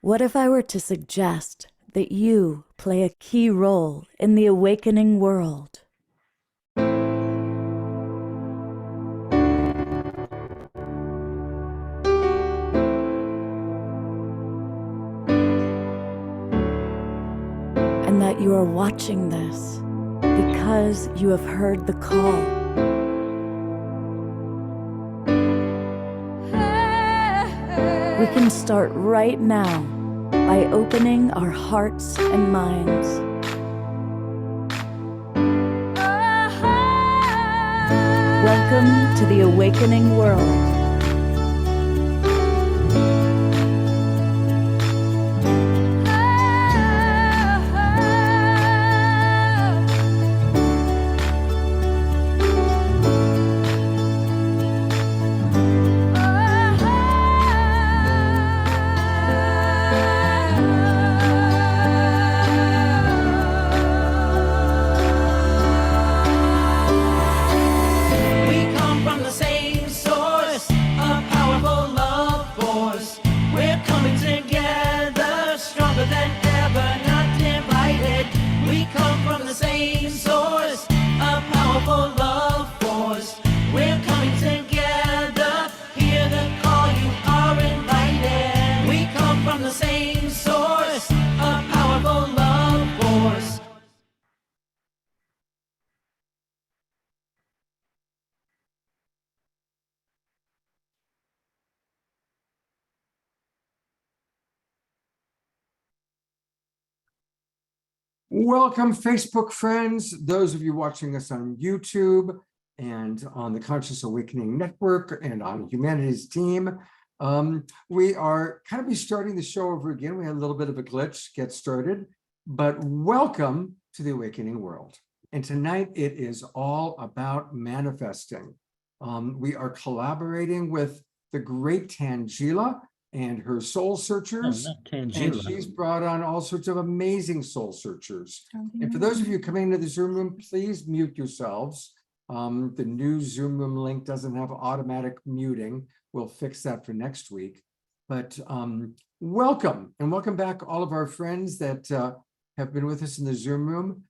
What if I were to suggest that you play a key role in the awakening world? And that you are watching this because you have heard the call. We can start right now by opening our hearts and minds. Welcome to the awakening world. Welcome, Facebook friends, those of you watching us on YouTube and on the Conscious Awakening Network and on Humanities team. We are kind of restarting the show over again. We had a little bit of a glitch get started, but welcome to the awakening world. And tonight it is all about manifesting. We are collaborating with the great Tanjila and her soul searchers. And she's brought on all sorts of amazing soul searchers. And for those of you coming into the Zoom room, please mute yourselves. The new Zoom room link doesn't have automatic muting. We'll fix that for next week. But welcome, and welcome back all of our friends that have been with us in the Zoom room.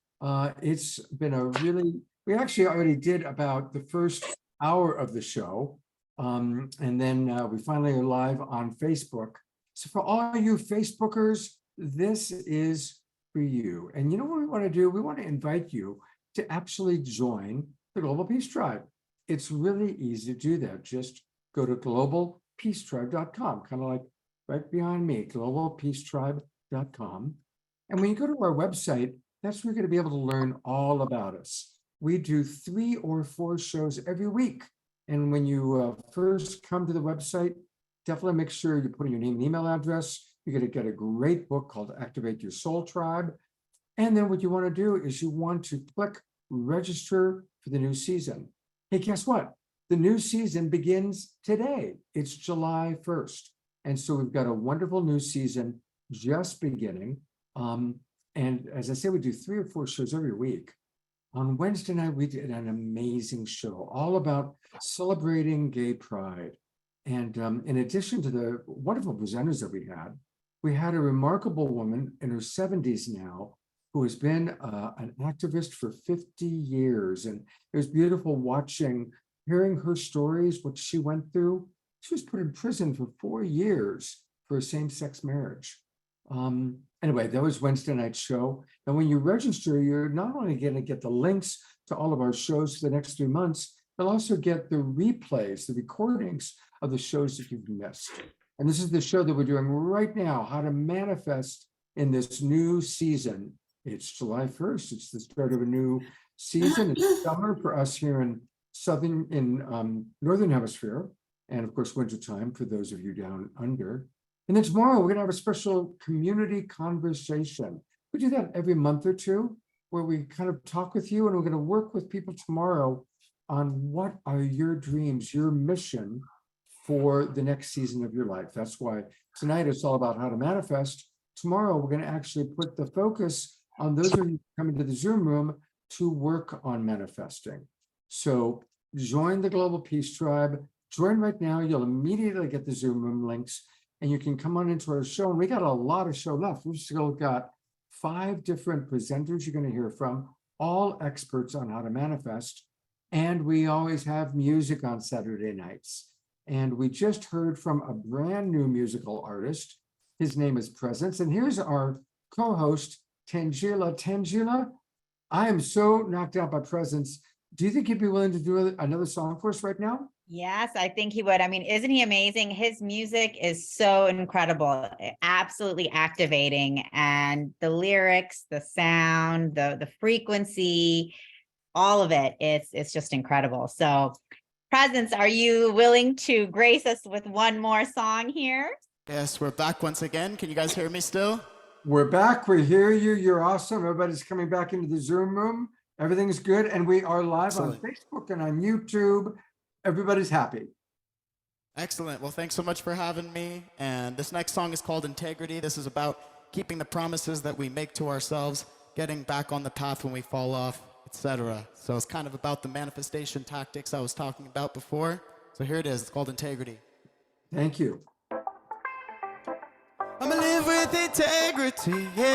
It's been a really, we actually already did about the first hour of the show. And then we finally are live on Facebook. So for all you Facebookers, this is for you. And you know what we want to do? We want to invite you to actually join the Global Peace Tribe. It's really easy to do that. Just go to globalpeacetribe.com, kind of like right behind me, globalpeacetribe.com. And when you go to our website, that's where you're going to be able to learn all about us. We do 3 or 4 shows every week. And when you first come to the website, definitely make sure you put in your name and email address. You're going to get a great book called Activate Your Soul Tribe. And then what you want to do is you want to click register for the new season. Hey, guess what? The new season begins today. It's July 1st. And so we've got a wonderful new season just beginning. And as I say, we do 3 or 4 shows every week. On Wednesday night, we did an amazing show all about celebrating gay pride. And in addition to the wonderful presenters that we had a remarkable woman in her 70s now who has been an activist for 50 years. And it was beautiful hearing her stories, what she went through. She was put in prison for 4 years for a same-sex marriage. Anyway, that was Wednesday night's show. And when you register, you're not only going to get the links to all of our shows for the next 3 months, you'll also get the replays, the recordings of the shows that you've missed. And this is the show that we're doing right now, how to manifest in this new season. It's July 1st. It's the start of a new season. It's summer for us here in Northern Hemisphere. And of course, wintertime for those of you down under. And then tomorrow, we're going to have a special community conversation. We do that every month or two, where we kind of talk with you, and we're going to work with people tomorrow on what are your dreams, your mission for the next season of your life. That's why tonight it's all about how to manifest. Tomorrow, we're going to actually put the focus on those of you coming to the Zoom room to work on manifesting. So join the Global Peace Tribe. Join right now. You'll immediately get the Zoom room links. and you can come on into our show. And we got a lot of show left. We've still got 5 different presenters you're going to hear from, all experts on how to manifest. And we always have music on Saturday nights. And we just heard from a brand new musical artist. His name is Presence. And here's our co-host, Tanjila. Tanjila, I am so knocked out by Presence. Do you think you'd be willing to do another song for us right now? Yes, I think he would. I mean, isn't he amazing? His music is so incredible, absolutely activating. And the lyrics, the sound, the frequency, all of it, it's just incredible. So, Presence, are you willing to grace us with one more song here? Yes, we're back once again. Can you guys hear me still? We're back. We hear you. You're awesome. Everybody's coming back into the Zoom room. Everything's good. And we are live Excellent. on Facebook and on YouTube. Everybody's happy. Excellent. Well, thanks so much for having me. And this next song is called Integrity. This is about keeping the promises that we make to ourselves, getting back on the path when we fall off, etc. So it's kind of about the manifestation tactics I was talking about before. So here it is. It's called Integrity. Thank you. I'ma live with integrity, yes.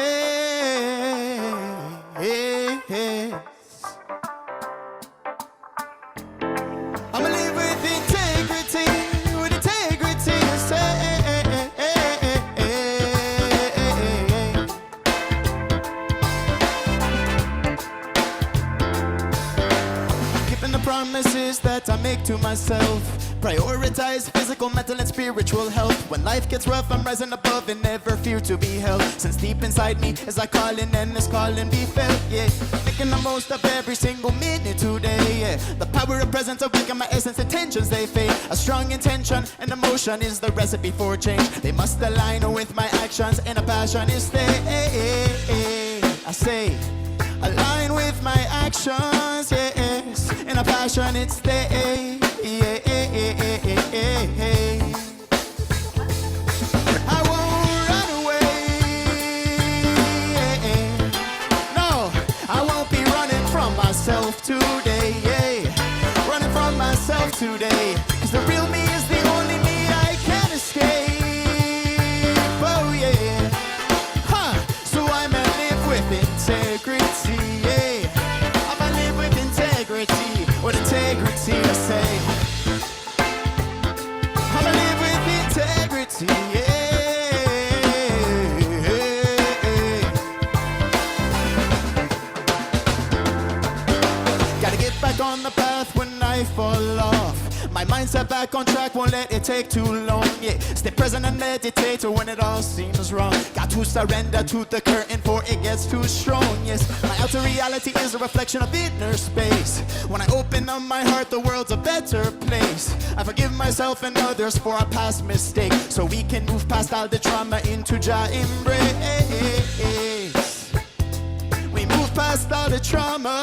I'ma live with integrity, yes. Keeping the promises that I make to myself. Prioritize physical, mental, and spiritual health. When life gets rough, I'm rising above and never fear to be held. Since deep inside me is I calling and this calling be felt, yeah. Making the most of every single minute today, yeah. The power of presence awaken my essence, intentions they fade. A strong intention and emotion is the recipe for change. They must align with my actions and a passion is stay. I say, align with my actions, yes. And a passion it's stay. I won't run away. No, I won't be running from myself today. Running from myself today. 'Cause the real me is the only me I can escape. Oh yeah. So I'ma live with integrity. I'ma live with integrity. With integrity I say. Gotta get back on the path when I fall off. My mindset back on track, won't let it take too long, yeah. Stay present and meditate when it all seems wrong. Got to surrender to the curtain for it gets too strong, yes. My outer reality is a reflection of inner space. When I open up my heart, the world's a better place. I forgive myself and others for our past mistakes, so we can move past all the trauma into Jah embrace. We move past all the trauma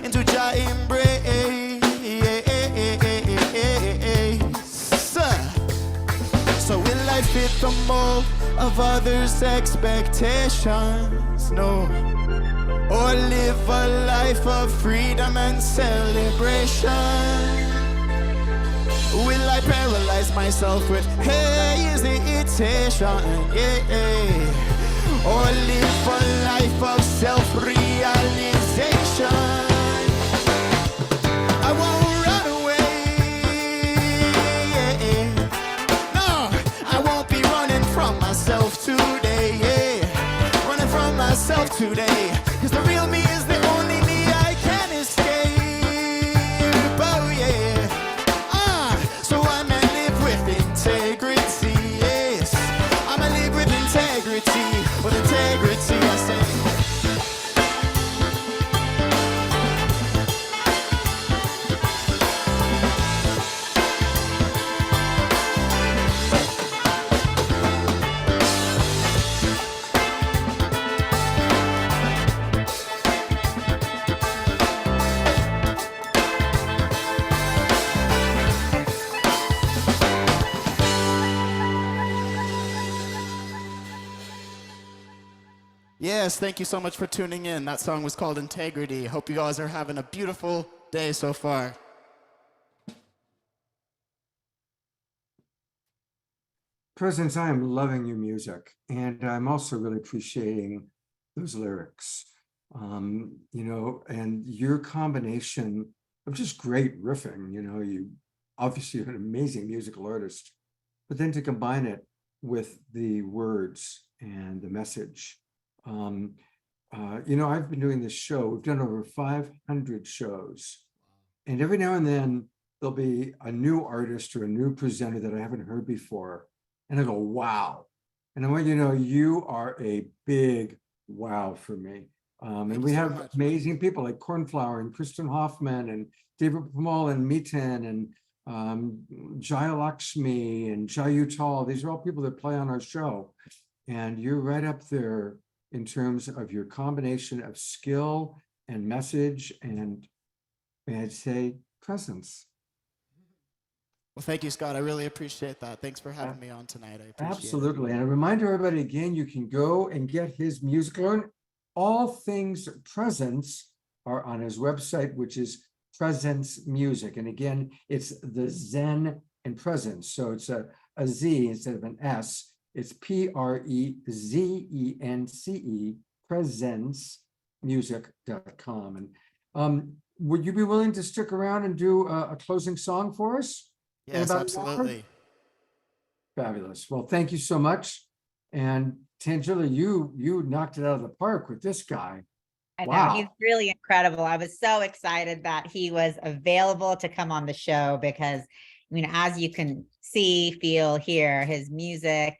into Jah embrace. So will I fit the mold of others' expectations? No. Or live a life of freedom and celebration? Will I paralyze myself with hesitation? Yeah. Or live a life of self-realization? I won't run away. No, I won't be running from myself today. Running from myself today. 'Cause the real me is the only me I can escape. Oh yeah. So I'ma live with integrity, yes. I'ma live with integrity I say. Yes, thank you so much for tuning in. That song was called Integrity. Hope you guys are having a beautiful day so far. Presence, I am loving your music, and I'm also really appreciating those lyrics. And your combination of just great riffing. You obviously are an amazing musical artist, but then to combine it with the words and the message. I've been doing this show. We've done over 500 shows, and every now and then there'll be a new artist or a new presenter that I haven't heard before. And I go, wow. And I want you to know you are a big wow for me. And we have amazing people like Cornflower and Kristen Hoffman and David Pamal and Miten and Jaya Lakshmi and Jayu Tal. These are all people that play on our show. And you're right up there in terms of your combination of skill and message and, may I say, presence. Well, thank you, Scott. I really appreciate that. Thanks for having me on tonight. I appreciate Absolutely. it. And a reminder, everybody, again, you can go and get his music. Learn all things presence are on his website, which is Presence Music. And again, it's the Zen and Presence. So it's a Z instead of an S. It's PREZENCE, presencemusic.com. And would you be willing to stick around and do a closing song for us? Yes, absolutely. Fabulous. Well, thank you so much. And Tanjila, you knocked it out of the park with this guy. I know, Wow. he's really incredible. I was so excited that he was available to come on the show because, as you can see, feel, hear, his music,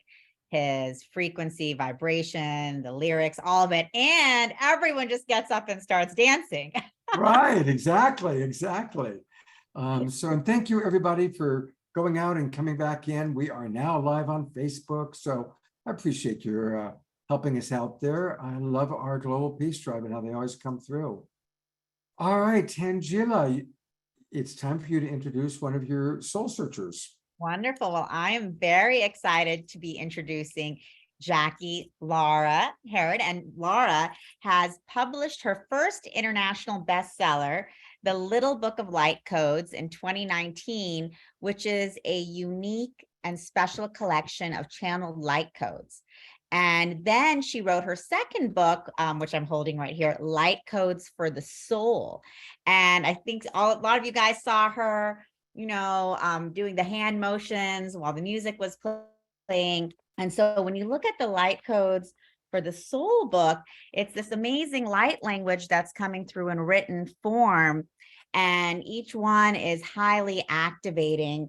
his frequency, vibration, the lyrics, all of it. And everyone just gets up and starts dancing. Right, exactly. And thank you everybody for going out and coming back in. We are now live on Facebook. So I appreciate your helping us out there. I love our Global Peace Tribe and how they always come through. All right, Tanjila, it's time for you to introduce one of your soul searchers. Wonderful. Well, I am very excited to be introducing Jackie Laura Herod. And Laura has published her first international bestseller, The Little Book of Light Codes, in 2019, which is a unique and special collection of channeled light codes. And then she wrote her second book, which I'm holding right here, Light Codes for the Soul. And I think a lot of you guys saw her, doing the hand motions while the music was playing. And so when you look at the light codes for the soul book, it's this amazing light language that's coming through in written form. And each one is highly activating.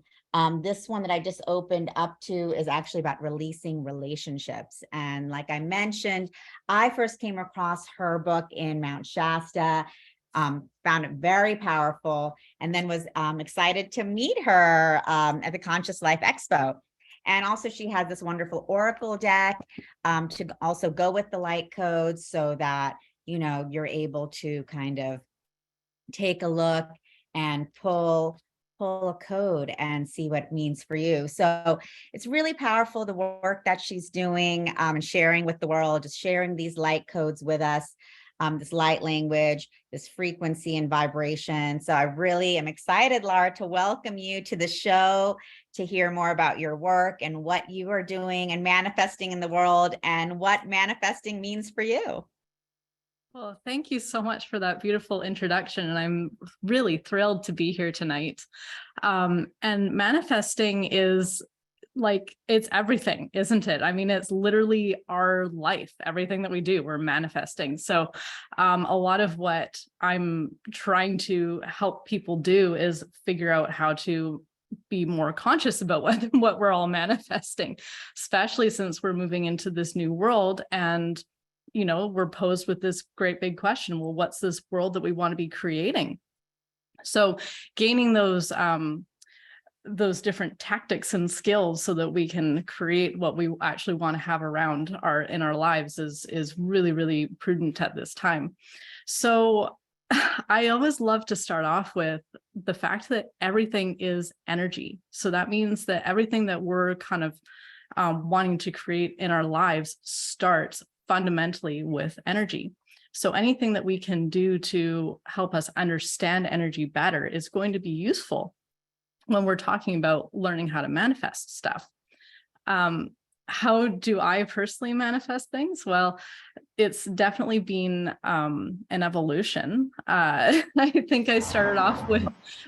This one that I just opened up to is actually about releasing relationships. And like I mentioned, I first came across her book in Mount Shasta, found it very powerful, and then was excited to meet her at the Conscious Life Expo. And also she has this wonderful oracle deck to also go with the light codes so that, you're able to kind of take a look and pull a code and see what it means for you. So it's really powerful, the work that she's doing and sharing with the world, just sharing these light codes with us, this light language, this frequency and vibration. So I really am excited, Laura, to welcome you to the show, to hear more about your work and what you are doing and manifesting in the world and what manifesting means for you. Well, thank you so much for that beautiful introduction. And I'm really thrilled to be here tonight. And manifesting is it's everything, isn't it? I mean, it's literally our life, everything that we do, we're manifesting. So a lot of what I'm trying to help people do is figure out how to be more conscious about what we're all manifesting, especially since we're moving into this new world. And we're posed with this great big question. Well, what's this world that we want to be creating? So gaining those different tactics and skills so that we can create what we actually want to have around in our lives is really, really prudent at this time. So I always love to start off with the fact that everything is energy. So that means that everything that we're kind of wanting to create in our lives starts fundamentally with energy. So anything that we can do to help us understand energy better is going to be useful when we're talking about learning how to manifest stuff. How do I personally manifest things? Well, it's definitely been an evolution. I think I started off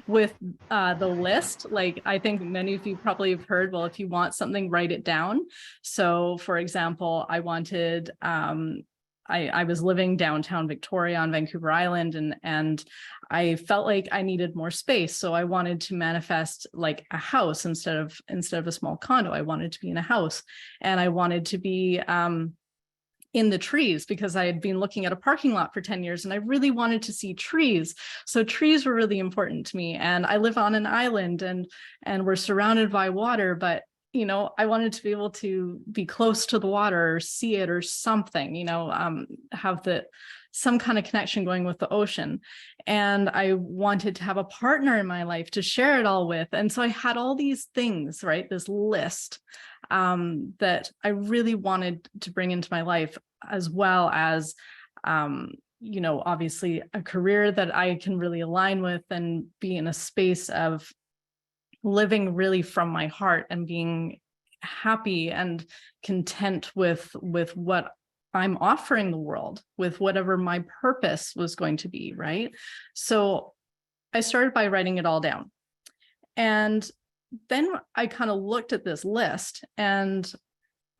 with the list. Like, I think many of you probably have heard, well, if you want something, write it down. So for example, I wanted, I was living downtown Victoria on Vancouver Island, and I felt like I needed more space. So I wanted to manifest like a house instead of a small condo. I wanted to be in a house, and I wanted to be in the trees, because I had been looking at a parking lot for 10 years and I really wanted to see trees. So trees were really important to me. And I live on an island, and we're surrounded by water, but you know, I wanted to be able to be close to the water or see it or something, you know, have some kind of connection going with the ocean. And I wanted to have a partner in my life to share it all with. And so I had all these things, right? This list that I really wanted to bring into my life, as well as, you know, obviously a career that I can really align with and be in a space of living really from my heart and being happy and content with what I'm offering the world, with whatever my purpose was going to be, right? So I started by writing it all down. And then I kind of looked at this list, and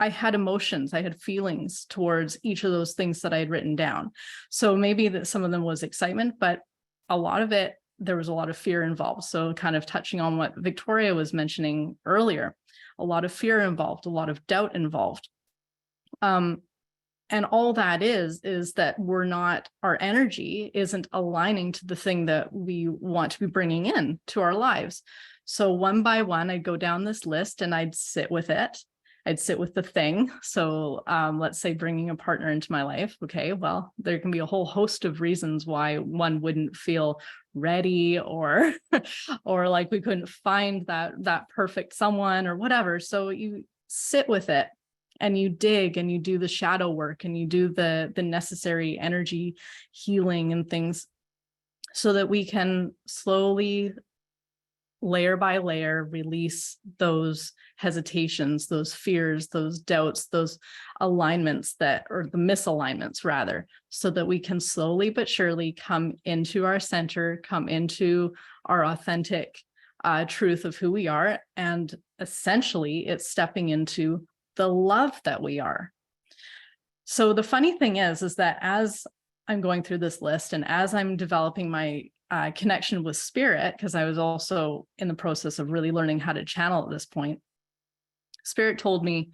I had emotions, I had feelings towards each of those things that I had written down. So maybe that some of them was excitement, but a lot of it, there was a lot of fear involved. So kind of touching on what Victoria was mentioning earlier, a lot of fear involved, a lot of doubt involved. And all that is that our energy isn't aligning to the thing that we want to be bringing in to our lives. So one by one, I'd go down this list and I'd sit with it. I'd sit with the thing. So let's say bringing a partner into my life. Okay, well, there can be a whole host of reasons why one wouldn't feel ready, or like we couldn't find that perfect someone or whatever. So you sit with it and you dig and you do the shadow work and you do the necessary energy healing and things, so that we can slowly, layer by layer, release those hesitations, those fears, those doubts, those alignments or the misalignments rather, so that we can slowly but surely come into our center, come into our authentic truth of who we are. And essentially it's stepping into the love that we are. So the funny thing is that as I'm going through this list and as I'm developing my connection with spirit, because I was also in the process of really learning how to channel at this point, spirit told me,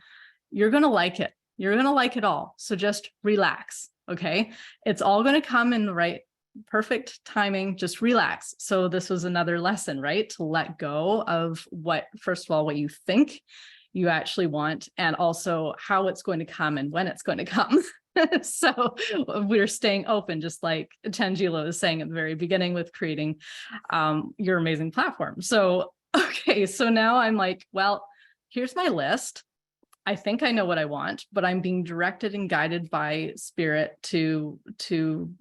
you're going to like it. You're going to like it all. So just relax. Okay. It's all going to come in the right, perfect timing. Just relax. So this was another lesson, right? To let go of first of all, what you think you actually want, and also how it's going to come and when it's going to come. So we're staying open, just like Tanjila was saying at the very beginning with creating your amazing platform. So, okay, so now I'm like, well, here's my list. I think I know what I want, but I'm being directed and guided by spirit to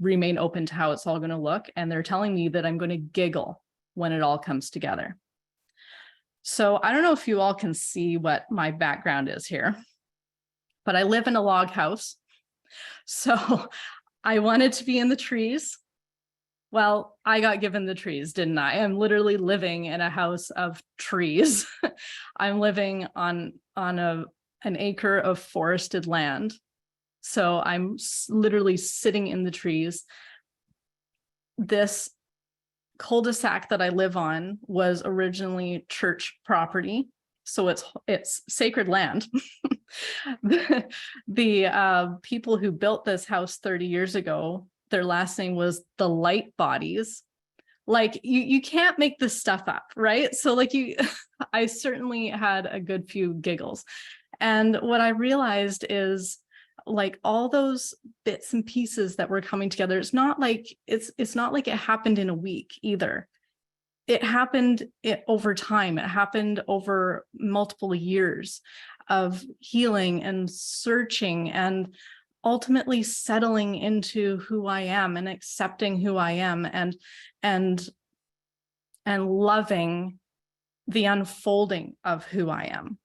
remain open to how it's all going to look. And they're telling me that I'm going to giggle when it all comes together. So I don't know if you all can see what my background is here, but I live in a log house. So I wanted to be in the trees. Well, I got given the trees, didn't I? I'm literally living in a house of trees. I'm living on an acre of forested land. So I'm literally sitting in the trees. This cul-de-sac that I live on was originally church property. So it's sacred land. The people who built this house 30 years ago, their last name was the Light Bodies. Like you can't make this stuff up, right? So like I certainly had a good few giggles. And what I realized is, like, all those bits and pieces that were coming together, it's not like it happened in a week either. It happened over time. It happened over multiple years of healing and searching and ultimately settling into who I am and accepting who I am and loving the unfolding of who I am.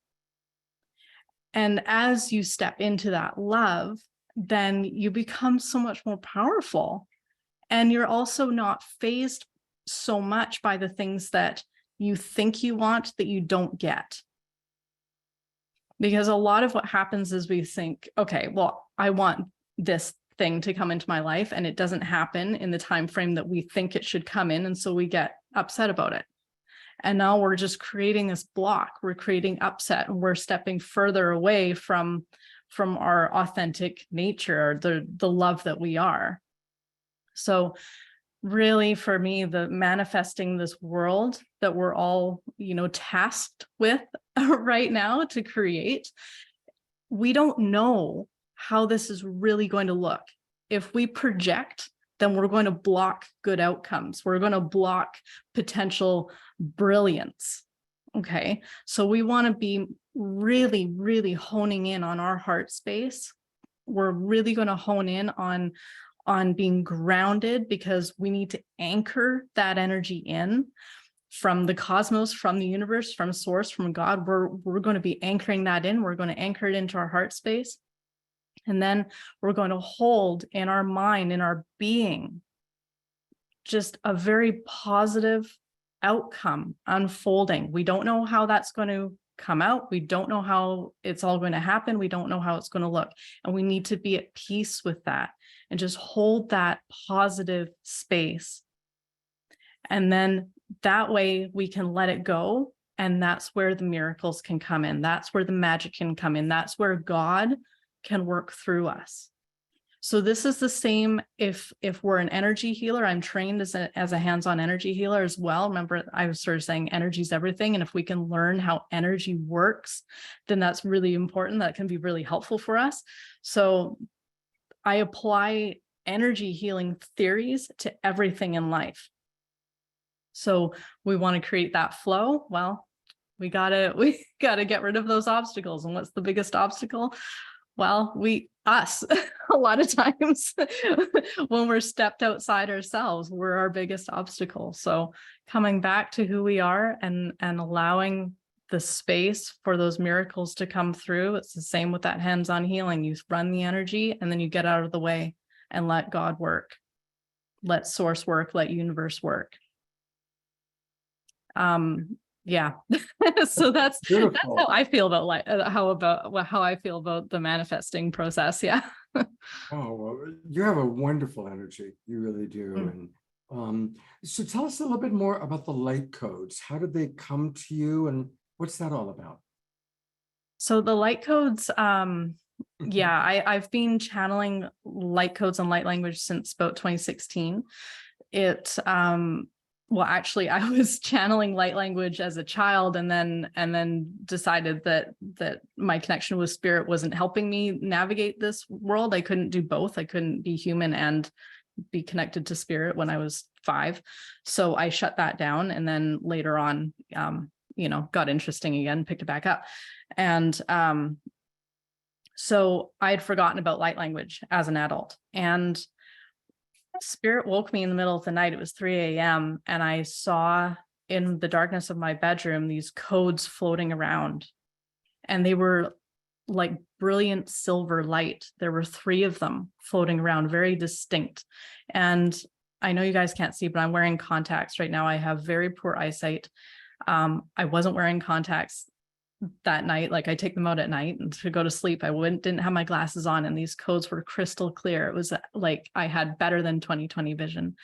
And as you step into that love, then you become so much more powerful. And you're also not fazed so much by the things that you think you want that you don't get. Because a lot of what happens is we think, okay, well, I want this thing to come into my life, and it doesn't happen in the time frame that we think it should come in. And so we get upset about it. And now we're just creating this block. We're creating upset, and we're stepping further away from our authentic nature, the love that we are. So really, for me, the manifesting this world that we're all, tasked with right now to create, we don't know how this is really going to look. If we project, then we're going to block good outcomes. We're going to block potential brilliance. Okay. So we want to be really, really honing in on our heart space. We're really going to hone in on being grounded, because we need to anchor that energy in from the cosmos, from the universe, from source, from God. We're going to be anchoring that in. We're going to anchor it into our heart space. And then we're going to hold in our mind, in our being, just a very positive outcome unfolding. We don't know how that's going to come out. We don't know how it's all going to happen. We don't know how it's going to look. And we need to be at peace with that and just hold that positive space. And then that way we can let it go. And that's where the miracles can come in. That's where the magic can come in. That's where God can work through us. So this is the same if we're an energy healer. I'm trained as a hands-on energy healer as well. Remember, I was sort of saying energy is everything. And if we can learn how energy works, then that's really important. That can be really helpful for us. So I apply energy healing theories to everything in life. So we want to create that flow. Well, we gotta get rid of those obstacles. And what's the biggest obstacle? Well, us, a lot of times when we're stepped outside ourselves, we're our biggest obstacle. So coming back to who we are and allowing the space for those miracles to come through. It's the same with that hands-on healing. You run the energy and then you get out of the way and let God work. Let source work, let universe work. Yeah. So that's how I feel about how I feel about the manifesting process. Yeah. Oh, well, you have a wonderful energy. You really do. And so tell us a little bit more about the light codes. How did they come to you, and what's that all about? So the light codes, yeah, I've been channeling light codes and light language since about 2016. Well, actually, I was channeling light language as a child, and then decided that my connection with spirit wasn't helping me navigate this world. I couldn't do both. I couldn't be human and be connected to spirit when I was 5. So I shut that down, and then later on, got interesting again, picked it back up. And so I had forgotten about light language as an adult, and spirit woke me in the middle of the night. It was 3 a.m. and I saw in the darkness of my bedroom these codes floating around, and they were like brilliant silver light. There were 3 of them floating around, very distinct. And I know you guys can't see, but I'm wearing contacts right now. I have very poor eyesight. I wasn't wearing contacts that night. Like, I take them out at night and to go to sleep. I didn't have my glasses on, and these codes were crystal clear. It was like I had better than 20/20 vision,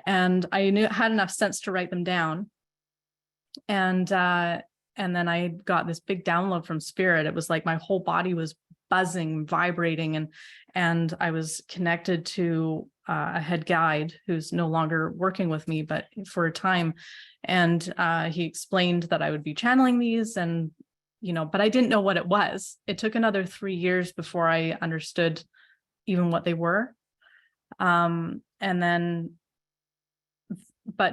and I had enough sense to write them down. And then I got this big download from spirit. It was like my whole body was buzzing, vibrating, and I was connected to a head guide who's no longer working with me, but for a time. And he explained that I would be channeling these, and but I didn't know what it was. It took another 3 years before I understood even what they were. But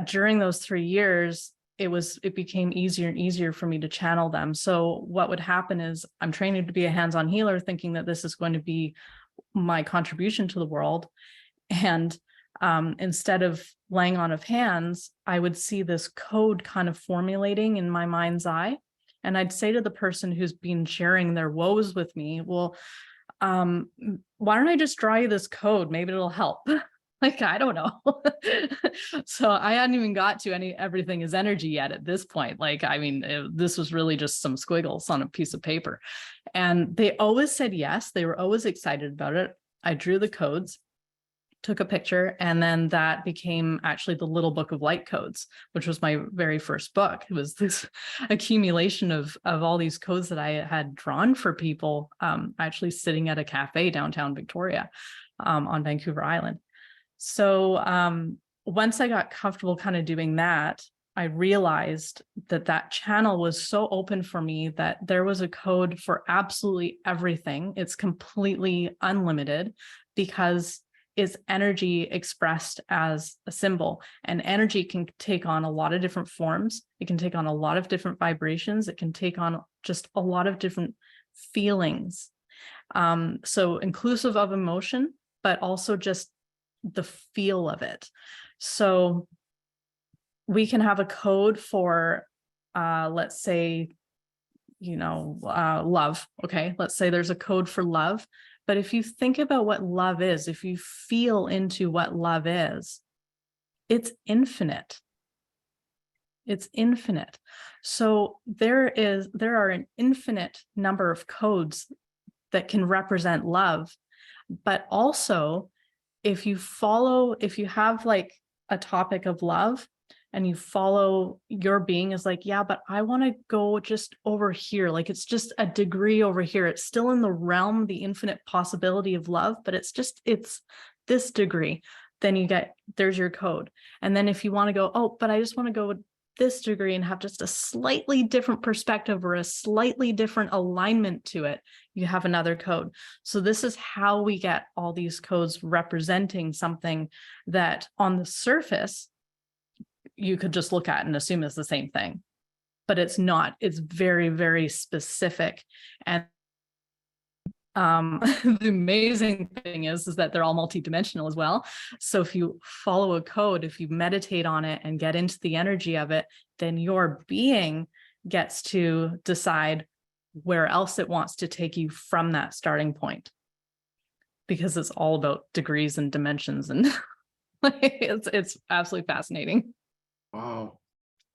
during those 3 years, it became easier and easier for me to channel them. So what would happen is, I'm training to be a hands-on healer, thinking that this is going to be my contribution to the world. And instead of laying on of hands, I would see this code kind of formulating in my mind's eye. And I'd say to the person who's been sharing their woes with me, well, why don't I just draw you this code? Maybe it'll help. Like, I don't know. So I hadn't even got to everything is energy yet at this point. Like, I mean, this was really just some squiggles on a piece of paper. And they always said yes. They were always excited about it. I drew the codes, took a picture, and then that became actually the Little Book of Light Codes, which was my very first book. It was this accumulation of all these codes that I had drawn for people, actually sitting at a cafe downtown Victoria, on Vancouver Island. So once I got comfortable kind of doing that, I realized that that channel was so open for me that there was a code for absolutely everything. It's completely unlimited because it's energy expressed as a symbol, and energy can take on a lot of different forms. It can take on a lot of different vibrations. It can take on just a lot of different feelings. So inclusive of emotion, but also just the feel of it. So we can have a code for, let's say, love. Okay, let's say there's a code for love. But if you think about what love is, if you feel into what love is, it's infinite. It's infinite. So there are an infinite number of codes that can represent love, but also if you have like a topic of love and you follow your being is like, yeah, but I want to go just over here. Like, it's just a degree over here. It's still in the realm, the infinite possibility of love, but it's this degree. Then there's your code. And then if you want to go, oh, but I just want to go with this degree and have just a slightly different perspective or a slightly different alignment to it, you have another code. So this is how we get all these codes representing something that on the surface you could just look at and assume it's the same thing, but it's not. It's very, very specific. And the amazing thing is that they're all multidimensional as well. So if you follow a code, if you meditate on it and get into the energy of it, then your being gets to decide where else it wants to take you from that starting point, because it's all about degrees and dimensions, and it's absolutely fascinating. Wow.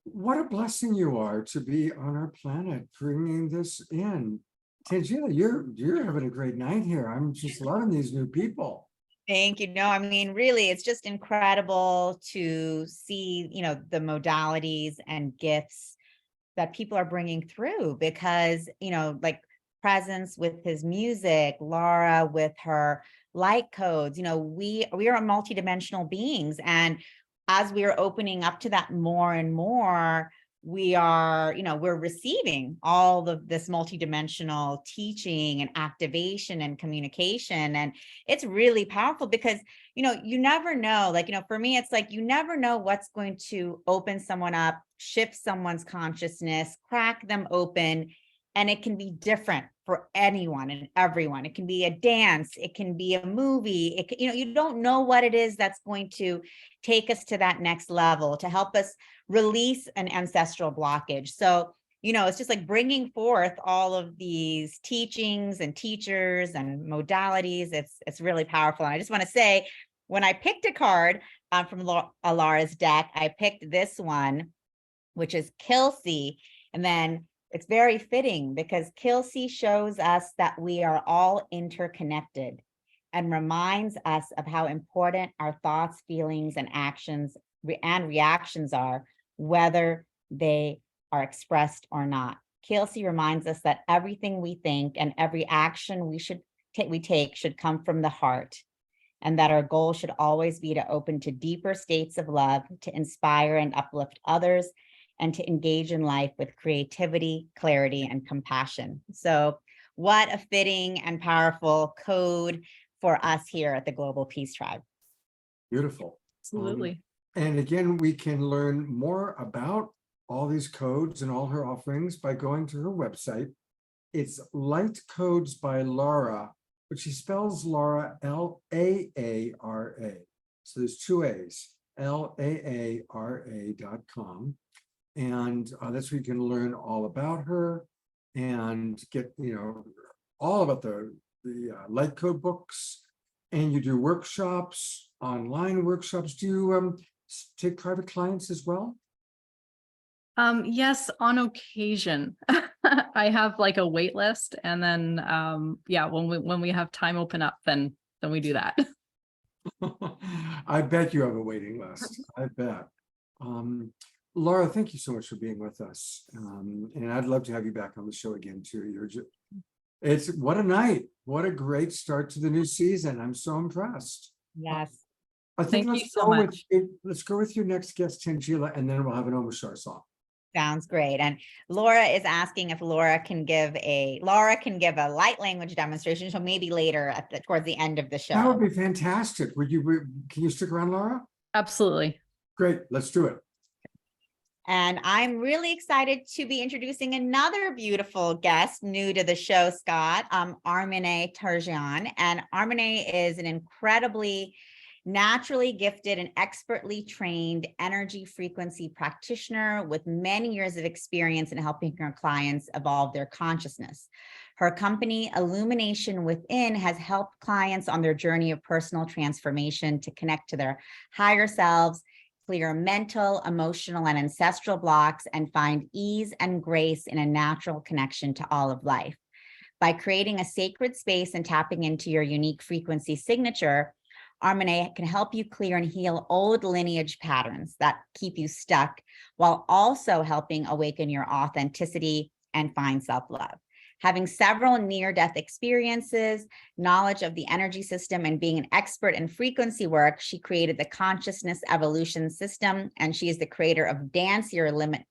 What a blessing you are to be on our planet, bringing this in. Tanjila, you're having a great night here. I'm just loving these new people. Thank you. No, I mean, really, it's just incredible to see, the modalities and gifts that people are bringing through, because, like Presence with his music, Laura with her light codes, we are multidimensional beings. And as we are opening up to that more and more, we are, we're receiving all of this multidimensional teaching and activation and communication. And it's really powerful because, you never know, like, for me, it's like, you never know what's going to open someone up, shift someone's consciousness, crack them open. And it can be different for anyone and everyone. It can be a dance. It can be a movie. It can, you don't know what it is that's going to take us to that next level, to help us release an ancestral blockage. So, it's just like bringing forth all of these teachings and teachers and modalities. It's really powerful. And I just want to say, when I picked a card from Alara's deck, I picked this one, which is Kelsey. And then it's very fitting because Kelsey shows us that we are all interconnected and reminds us of how important our thoughts, feelings, and actions and reactions are, whether they are expressed or not. Kelsey reminds us that everything we think and every action we take should come from the heart, and that our goal should always be to open to deeper states of love, to inspire and uplift others, and to engage in life with creativity, clarity, and compassion. So what a fitting and powerful code for us here at the Global Peace Tribe. Beautiful. Absolutely. And again, we can learn more about all these codes and all her offerings by going to her website. It's Light Codes by Laura, but she spells Laura Laara. So there's two A's, Laara.com. And that's where you can learn all about her and get, all about the light code books. And you do workshops, online workshops. Do you take private clients as well? Yes, on occasion. I have like a wait list, and then yeah, when we have time open up, then we do that. I bet you have a waiting list. I bet. Laura, thank you so much for being with us. And I'd love to have you back on the show again too. It's what a night. What a great start to the new season. I'm so impressed. Yes. I think Thank you so much. Let's go with your next guest, Tanjila, and then we'll have an Omashar song. Sounds great. And Laura is asking if Laura can give a light language demonstration. So maybe later towards the end of the show. That would be fantastic. Can you stick around, Laura? Absolutely. Great. Let's do it. And I'm really excited to be introducing another beautiful guest new to the show, Scott, Armine Tarjan. And Armine is an incredibly naturally gifted and expertly trained energy frequency practitioner with many years of experience in helping her clients evolve their consciousness. Her company, Illumination Within, has helped clients on their journey of personal transformation to connect to their higher selves, clear mental, emotional, and ancestral blocks, and find ease and grace in a natural connection to all of life. By creating a sacred space and tapping into your unique frequency signature, Armine can help you clear and heal old lineage patterns that keep you stuck, while also helping awaken your authenticity and find self-love. Having several near-death experiences, knowledge of the energy system, and being an expert in frequency work, she created the Consciousness Evolution System, and she is the creator of Dance Your Limitless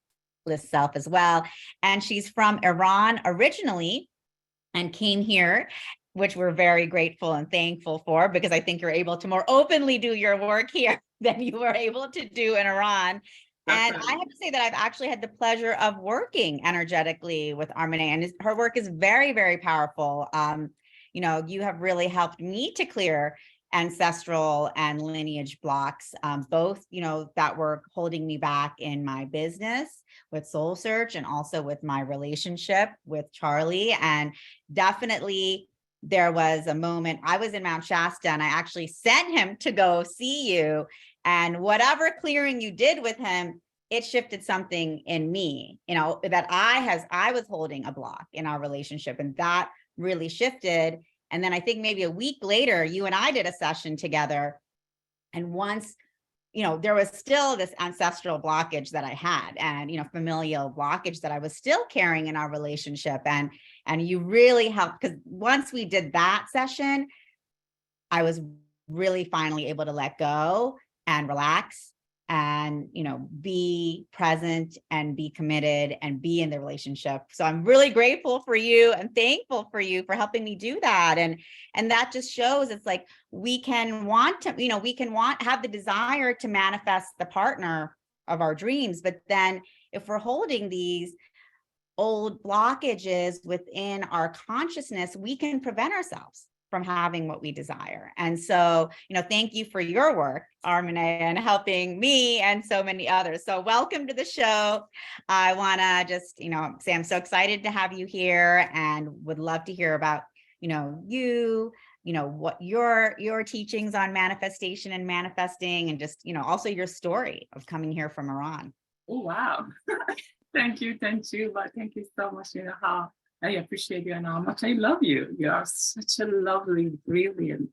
Self as well. And she's from Iran originally and came here, which we're very grateful and thankful for, because I think you're able to more openly do your work here than you were able to do in Iran. And I have to say that I've actually had the pleasure of working energetically with Armine, and her work is very, very powerful. You have really helped me to clear ancestral and lineage blocks, both, that were holding me back in my business with SoulSearch and also with my relationship with Charlie. And definitely there was a moment I was in Mount Shasta and I actually sent him to go see you. And whatever clearing you did with him, it shifted something in me, that I was holding a block in our relationship, and that really shifted. And then I think maybe a week later, you and I did a session together. And once, there was still this ancestral blockage that I had, and, familial blockage that I was still carrying in our relationship. And you really helped, because once we did that session, I was really finally able to let go and relax and, be present and be committed and be in the relationship. So I'm really grateful for you and thankful for you for helping me do that. And that just shows it's like, we can have the desire to manifest the partner of our dreams. But then if we're holding these old blockages within our consciousness, we can prevent ourselves from having what we desire. And so, thank you for your work, Armine, and helping me and so many others. So welcome to the show. I want to just, say I'm so excited to have you here and would love to hear about, what your teachings on manifestation and manifesting, and just, also your story of coming here from Iran. Oh, wow. Thank you, Tanjila. Thank you so much. How I appreciate you and how much I love you. You are such a lovely, brilliant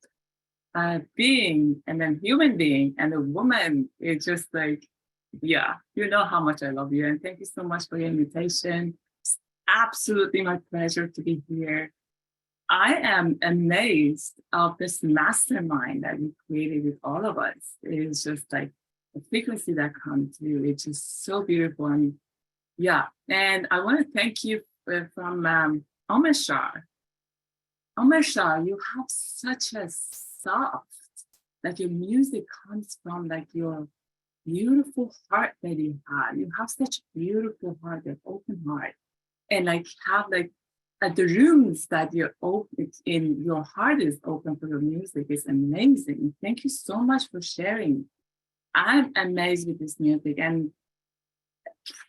being, and then human being, and a woman. It's just like, yeah, you know how much I love you. And thank you so much for your invitation. It's absolutely my pleasure to be here. I am amazed of this mastermind that you created with all of us. It's just like the frequency that comes through. It's just so beautiful. And yeah, and I want to thank you from Omashar. Omashar, you have such a soft, like your music comes from like your beautiful heart that you have. You have such a beautiful heart, an open heart, and like have like the rooms that you're open in, your heart is open for your music is amazing. Thank you so much for sharing. I'm amazed with this music, and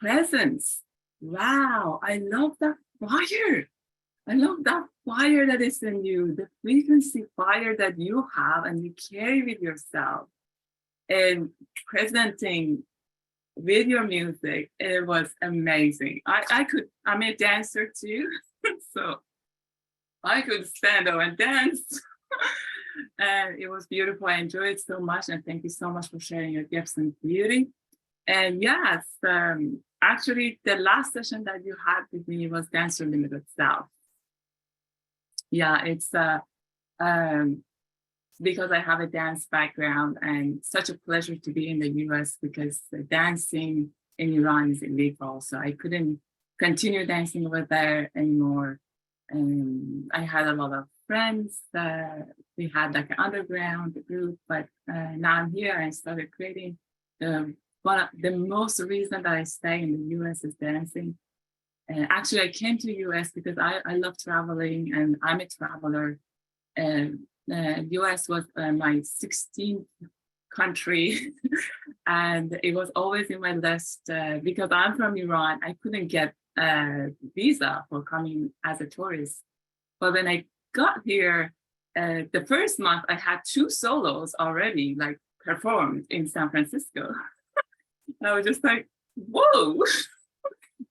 presence. Wow, I love that fire. I love that fire that is in you, the frequency fire that you have and you carry with yourself. And presenting with your music, it was amazing. I'm a dancer too, so I could stand up and dance. And it was beautiful. I enjoyed it so much. And thank you so much for sharing your gifts and beauty. And yes, actually, the last session that you had with me was Dance Your Limited Self. Yeah, it's because I have a dance background and such a pleasure to be in the US because the dancing in Iran is illegal. So I couldn't continue dancing over there anymore. And I had a lot of friends. We had like an underground group, but now I'm here and started creating. One of the most reason that I stay in the US is dancing. And actually, I came to US because I love traveling and I'm a traveler. And US was my 16th country. And it was always in my list because I'm from Iran. I couldn't get a visa for coming as a tourist. But when I got here, the first month I had 2 solos already like performed in San Francisco. I was just like, whoa,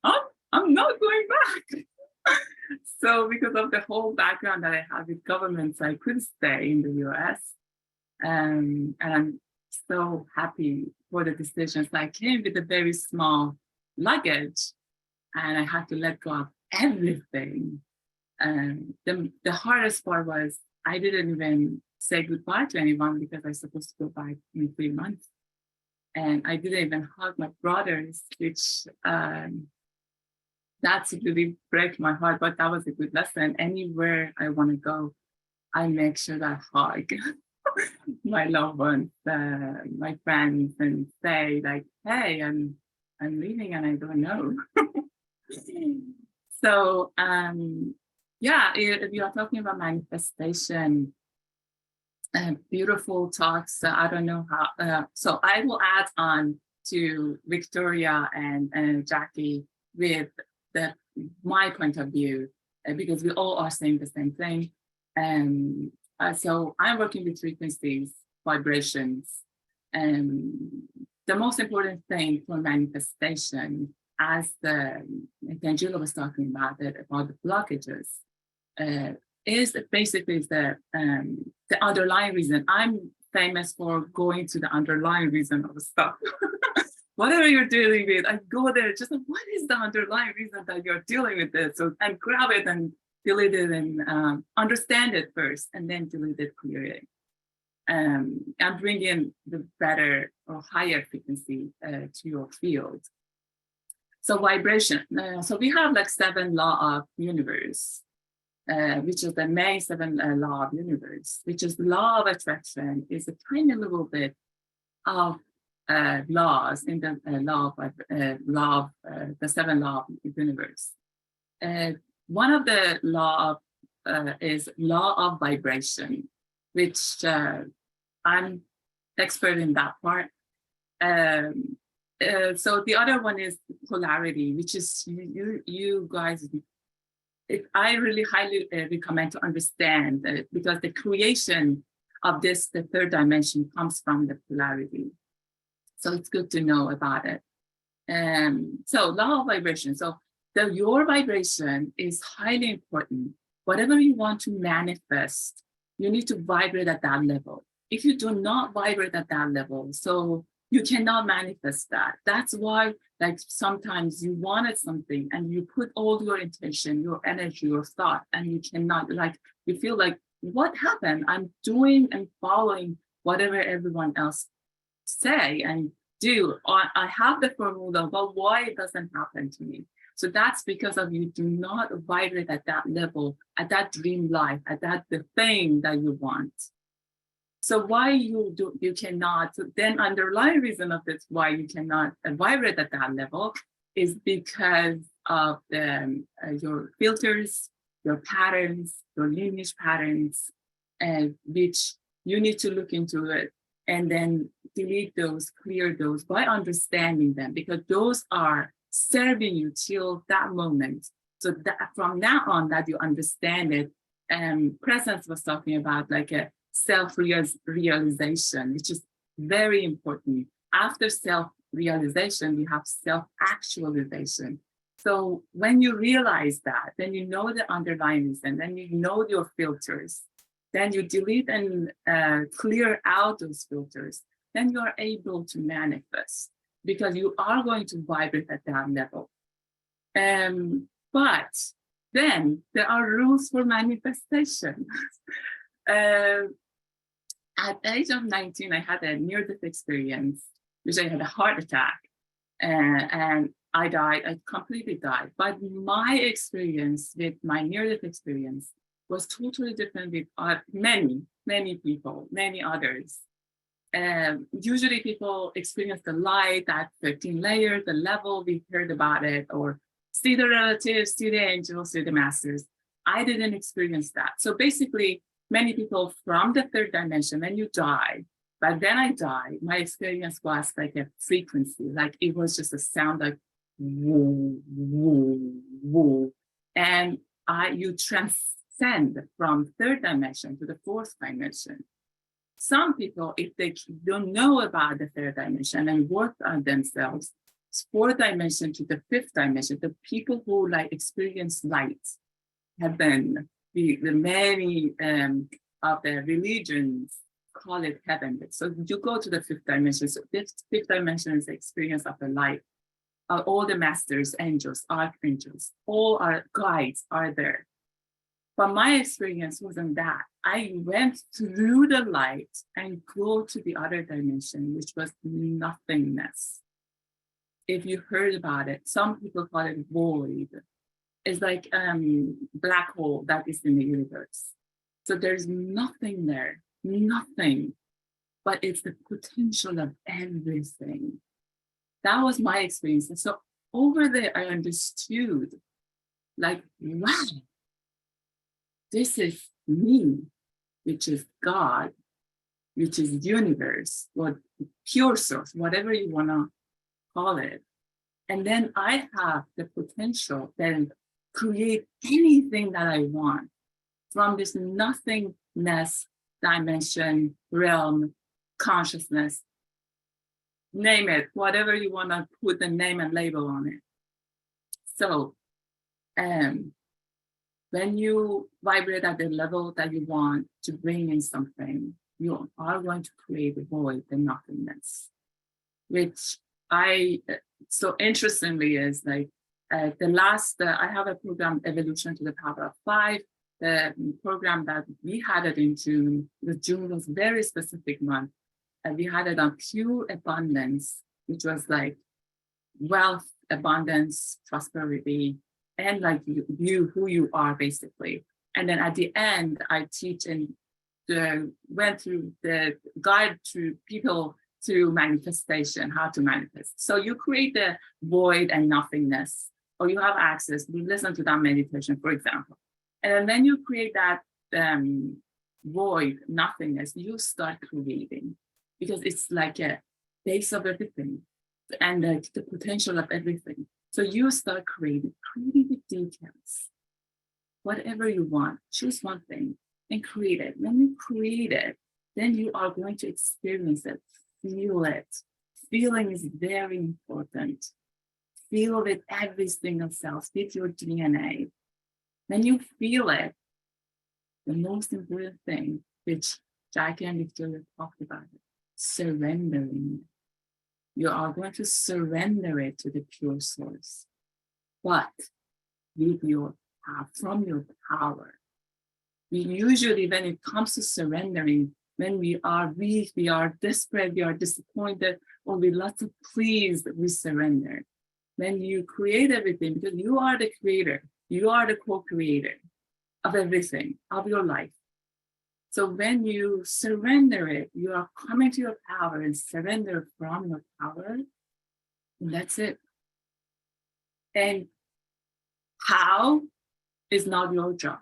I'm not going back. So because of the whole background that I have with governments, I could stay in the US. And I'm so happy for the decisions. I came with a very small luggage and I had to let go of everything. And the hardest part was I didn't even say goodbye to anyone because I was supposed to go back in 3 months. And I didn't even hug my brothers, which that's really break my heart, but that was a good lesson. Anywhere I want to go, I make sure that I hug my loved ones, my friends, and say like, hey, I'm leaving and I don't know. So yeah, if you are talking about manifestation, beautiful talks. I don't know how. So I will add on to Victoria and Jackie with my point of view because we all are saying the same thing. And so I'm working with frequencies, vibrations, and the most important thing for manifestation, as Tanjila was talking about the blockages, is basically the underlying reason. I'm famous for going to the underlying reason of stuff. Whatever you're dealing with, I go there, just like, what is the underlying reason that you're dealing with this? So, and grab it and delete it and understand it first, and then delete it, clear it. And bring in the better or higher frequency to your field. So vibration. So we have like 7 law of universe. Which is the main 7 law of universe, which is law of attraction, is a tiny little bit of laws in the the 7 law of universe. One of the law of is law of vibration, which I'm expert in that part. So the other one is polarity, which is you guys. I really highly recommend to understand because the creation of this, the 3rd dimension, comes from the polarity. So it's good to know about it. So law of vibration. So your vibration is highly important. Whatever you want to manifest, you need to vibrate at that level. If you do not vibrate at that level, so you cannot manifest that. That's why, like, sometimes you wanted something and you put all your intention, your energy, your thought, and you cannot, like, you feel like, what happened? I'm doing and following whatever everyone else say and do. I have the formula, but why it doesn't happen to me? So that's because of you do not vibrate at that level, at that dream life, at that the thing that you want. So why you cannot, then underlying reason of this why you cannot vibrate at that level is because of your filters, your patterns, your lineage patterns, which you need to look into it and then delete those, clear those by understanding them, because those are serving you till that moment. So that from now on that you understand it, Presence was talking about like a self-realization, which is very important. After self-realization, we have self-actualization. So when you realize that, then you know the underlying reason, then you know your filters, then you delete and clear out those filters, then you are able to manifest because you are going to vibrate at that level. But then there are rules for manifestation. At the age of 19, I had a near-death experience, which I had a heart attack, and I died. I completely died. But my experience with my near-death experience was totally different with many people, many others. Usually people experience the light, that 13 layers, the level, we heard about it, or see the relatives, see the angels, see the masters. I didn't experience that. So basically, many people from the third dimension, when you die, but then I died, my experience was like a frequency, like it was just a sound like woo, woo, woo. And you transcend from third dimension to the fourth dimension. Some people, if they don't know about the third dimension and work on themselves, fourth dimension to the fifth dimension, the people who like experience light have been the many of the religions call it heaven. So you go to the fifth dimension. So this fifth dimension is the experience of the light. All the masters, angels, archangels, all our guides are there. But my experience wasn't that. I went through the light and go to the other dimension, which was nothingness. If you heard about it, some people call it void. It's like black hole that is in the universe. So there's nothing there, nothing, but it's the potential of everything. That was my experience. And so over there, I understood, like, wow, this is me, which is God, which is universe, or pure source, whatever you want to call it. And then I have the potential then create anything that I want from this nothingness dimension, realm, consciousness, name it, whatever you want to put the name and label on it. So when you vibrate at the level that you want to bring in something, you are going to create a void, the nothingness, which so interestingly is like I have a program, Evolution to the Power of 5. The program that we had it in June, June was a very specific month. And we had it on pure abundance, which was like wealth, abundance, prosperity, and like you who you are basically. And then at the end, I teach and went through the guide to people to manifestation, how to manifest. So you create the void and nothingness, or you have access, you listen to that meditation, for example. And then when you create that void, nothingness, you start creating, because it's like a base of everything and the potential of everything. So you start creating the details, whatever you want, choose one thing and create it. When you create it, then you are going to experience it, feel it. Feeling is very important. Feel with every single cell, with your DNA. When you feel it, the most important thing, which Jackie and Victoria talked about, surrendering. You are going to surrender it to the pure source, but with your from your power. We usually, when it comes to surrendering, when we are weak, we are desperate, we are disappointed, or we lots of pleas, we surrender. When you create everything, because you are the creator, you are the co-creator of everything, of your life. So when you surrender it, you are coming to your power and surrender from your power. And that's it. And how is not your job.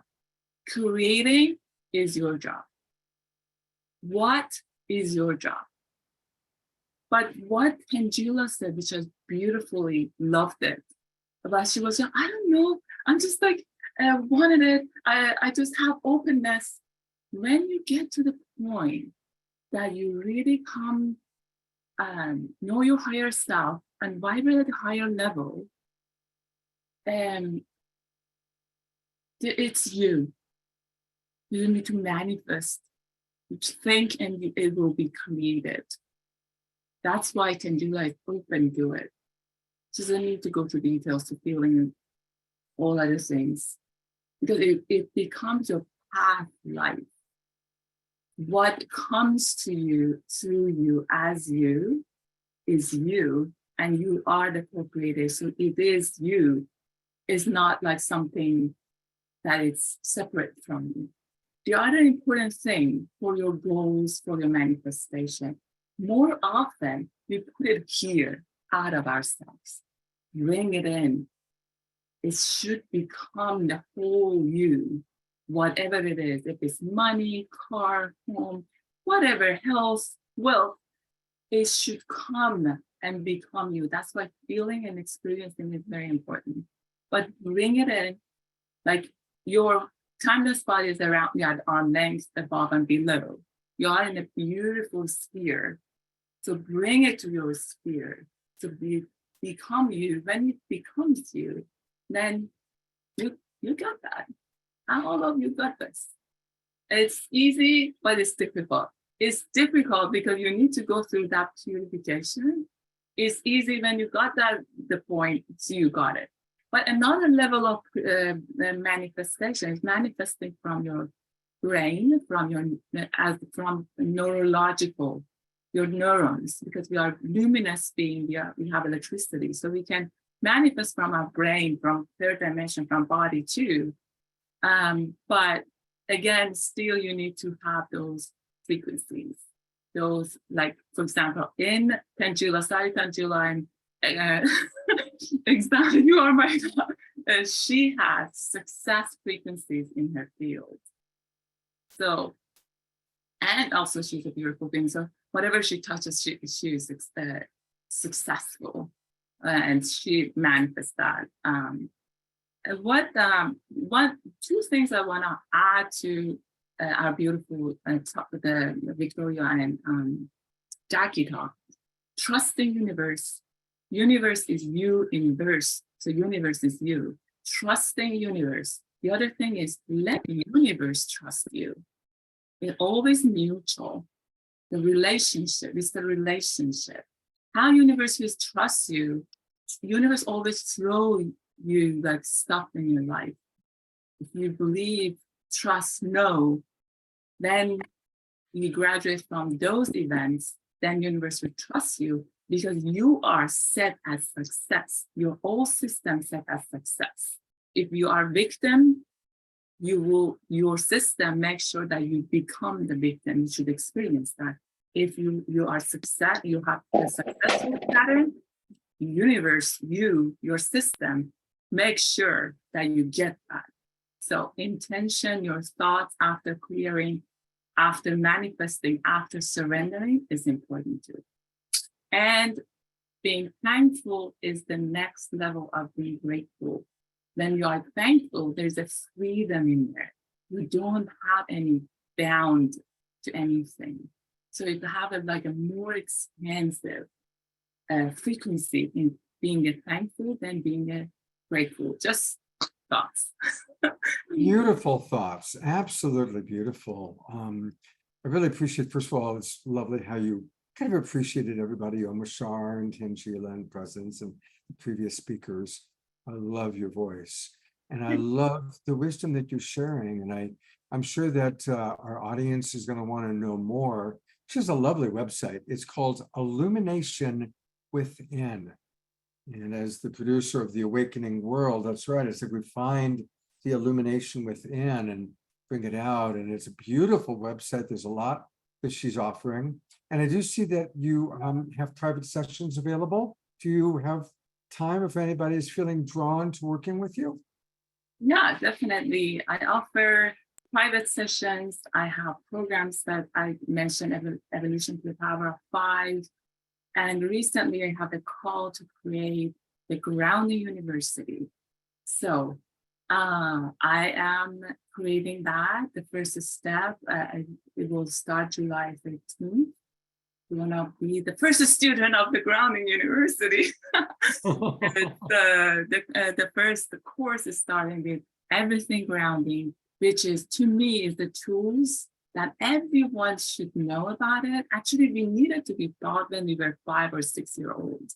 Creating is your job. What is your job? But what Tanjila said, which I beautifully loved it, about she was, I don't know, I'm just like, wanted it. I just have openness. When you get to the point that you really come know your higher self and vibrate at a higher level, it's you. You need to manifest, think, and it will be created. That's why Tanjila is open to it. She doesn't need to go to details to feeling and all other things, because it becomes your path life. What comes to you, through you, as you, is you, and you are the co-creator. So it is you. It's not like something that is separate from you. The other important thing for your goals, for your manifestation, more often we put it here out of ourselves, bring it in. It should become the whole you, whatever it is. If it's money, car, home, whatever, health, wealth, it should come and become you. That's why feeling and experiencing is very important. But bring it in, like your timeless body is around you at arm length, above and below. You are in a beautiful sphere. So bring it to your sphere to become you. When it becomes you, then you got that. All of you got this. It's easy, but it's difficult. It's difficult because you need to go through that purification. It's easy when you got that the point, so you got it. But another level of manifestation is manifesting from your brain, from neurological, your neurons, because we are luminous being, we have electricity. So we can manifest from our brain, from third dimension, from body too. But again, still you need to have those frequencies. Those, like, for example, in Tanjila, sorry, Tanjila, and exactly, you are my God. She has success frequencies in her field. So, and also she's a beautiful being. So whatever she touches, she is successful, and she manifests that. Two things I want to add to our beautiful the Victoria and Jackie talk. Trusting universe. Universe is you, universe. So universe is you. Trusting universe. The other thing is let the universe trust you. It's always mutual. The relationship is the relationship. How universe will trust you. Universe always throw you like stuff in your life. If you believe, trust, know, then you graduate from those events, then universe will trust you because you are set as success. Your whole system set as success. If you are victim, your system make sure that you become the victim. You should experience that. If you are success, you have a successful pattern, universe, your system, make sure that you get that. So intention, your thoughts after clearing, after manifesting, after surrendering is important too. And being thankful is the next level of being grateful. When you are thankful, there's a freedom in there. You don't have any bound to anything. So you have a more expansive frequency in being a thankful than being a grateful. Just thoughts. Beautiful thoughts. Absolutely beautiful. I really appreciate, first of all, it's lovely how you kind of appreciated everybody, Omashar and Tanjila and Presence and the previous speakers. I love your voice. And I love the wisdom that you're sharing. And I'm sure that our audience is going to want to know more. She has a lovely website. It's called Illumination Within. And as the producer of The Awakening World, that's right. It's like we find the illumination within and bring it out. And it's a beautiful website. There's a lot that she's offering. And I do see that you have private sessions available. Do you have time if anybody is feeling drawn to working with you? Yeah, definitely. I offer private sessions. I have programs that I mentioned, Evolution to the Power of 5. And recently I have a call to create the Grounding University. So I am creating that. The first step, it will start July 13th. We want to be the first student of the Grounding University. The first course is starting with everything grounding, which is, to me, is the tools that everyone should know about it. Actually, we needed to be taught when we were 5 or 6 years old.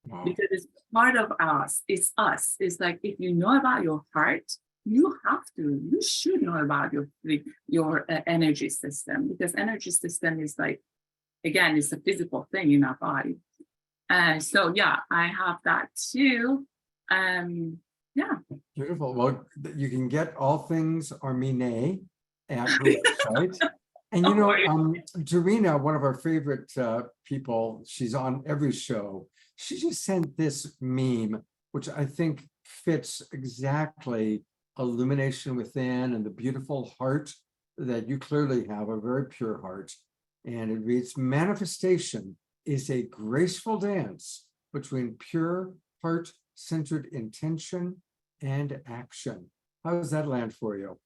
Wow. Because it's part of us. It's us. It's like, if you know about your heart, you should know about your energy system, because energy system is like, again, it's a physical thing in our body. So yeah, I have that too. Yeah. Beautiful. Well, you can get all things Armine at her website. And you know, Jarina, one of our favorite people, she's on every show. She just sent this meme, which I think fits exactly illumination within and the beautiful heart that you clearly have, a very pure heart. And it reads, manifestation is a graceful dance between pure heart-centered intention and action. How does that land for you?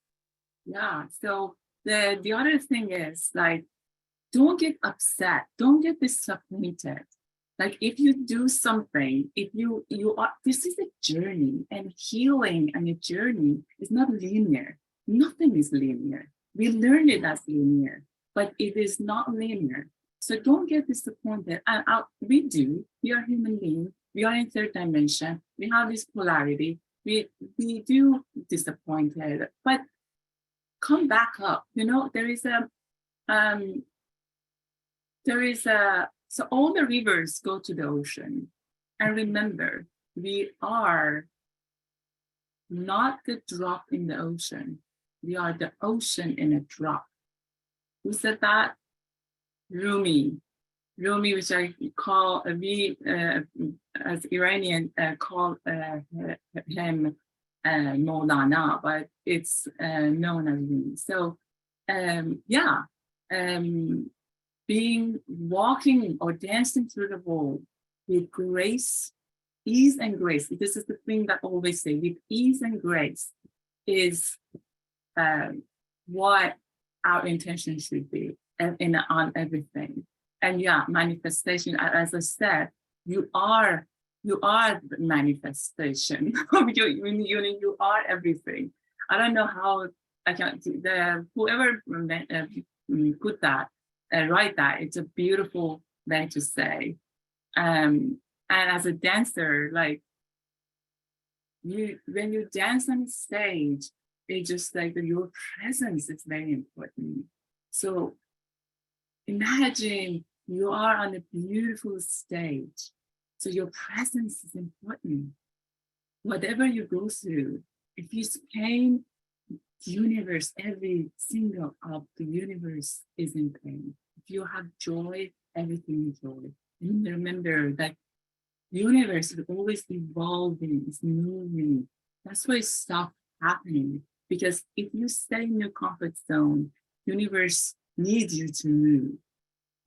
Yeah, so the other thing is, like, don't get upset, don't get disappointed. Like, if you do something, if you are, this is a journey, and healing and a journey is not linear. Nothing is linear. We learned it as linear, but it is not linear. So don't get disappointed. And we are human beings. We are in third dimension. We have this polarity. We do disappointed, but come back up. You know, so all the rivers go to the ocean. And remember, we are not the drop in the ocean. We are the ocean in a drop. Who said that? Rumi, which I call, as Iranian, call him Maulana, but it's known as Rumi. So, walking or dancing through the world with grace, ease and grace. This is the thing that I always say, with ease and grace is what our intention should be on everything. And yeah, manifestation, as I said, you are the manifestation. you are everything. I don't know how I can, whoever put that, write that, it's a beautiful thing to say. And as a dancer, like, when you dance on stage, it's just like your presence is very important. So imagine you are on a beautiful stage. So your presence is important. Whatever you go through, if you pain, the universe, every single of the universe is in pain. If you have joy, everything is joy. And remember that the universe is always evolving, it's moving. That's why stuff happening. Because if you stay in your comfort zone, universe needs you to move.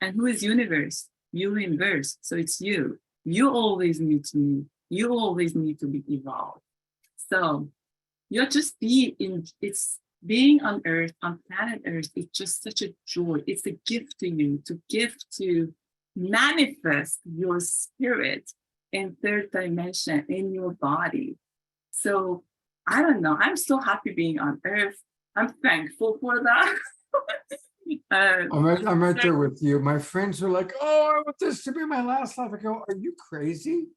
And who is universe? Universe. So it's you. You always need to move. You always need to be evolved. So you're just it's being on Earth, on planet Earth, it's just such a joy. It's a gift to you, to manifest your spirit in third dimension in your body. So I don't know, I'm so happy being on Earth. I'm thankful for that. I'm right there with you. My friends are like, oh, I want this to be my last life. I go, are you crazy?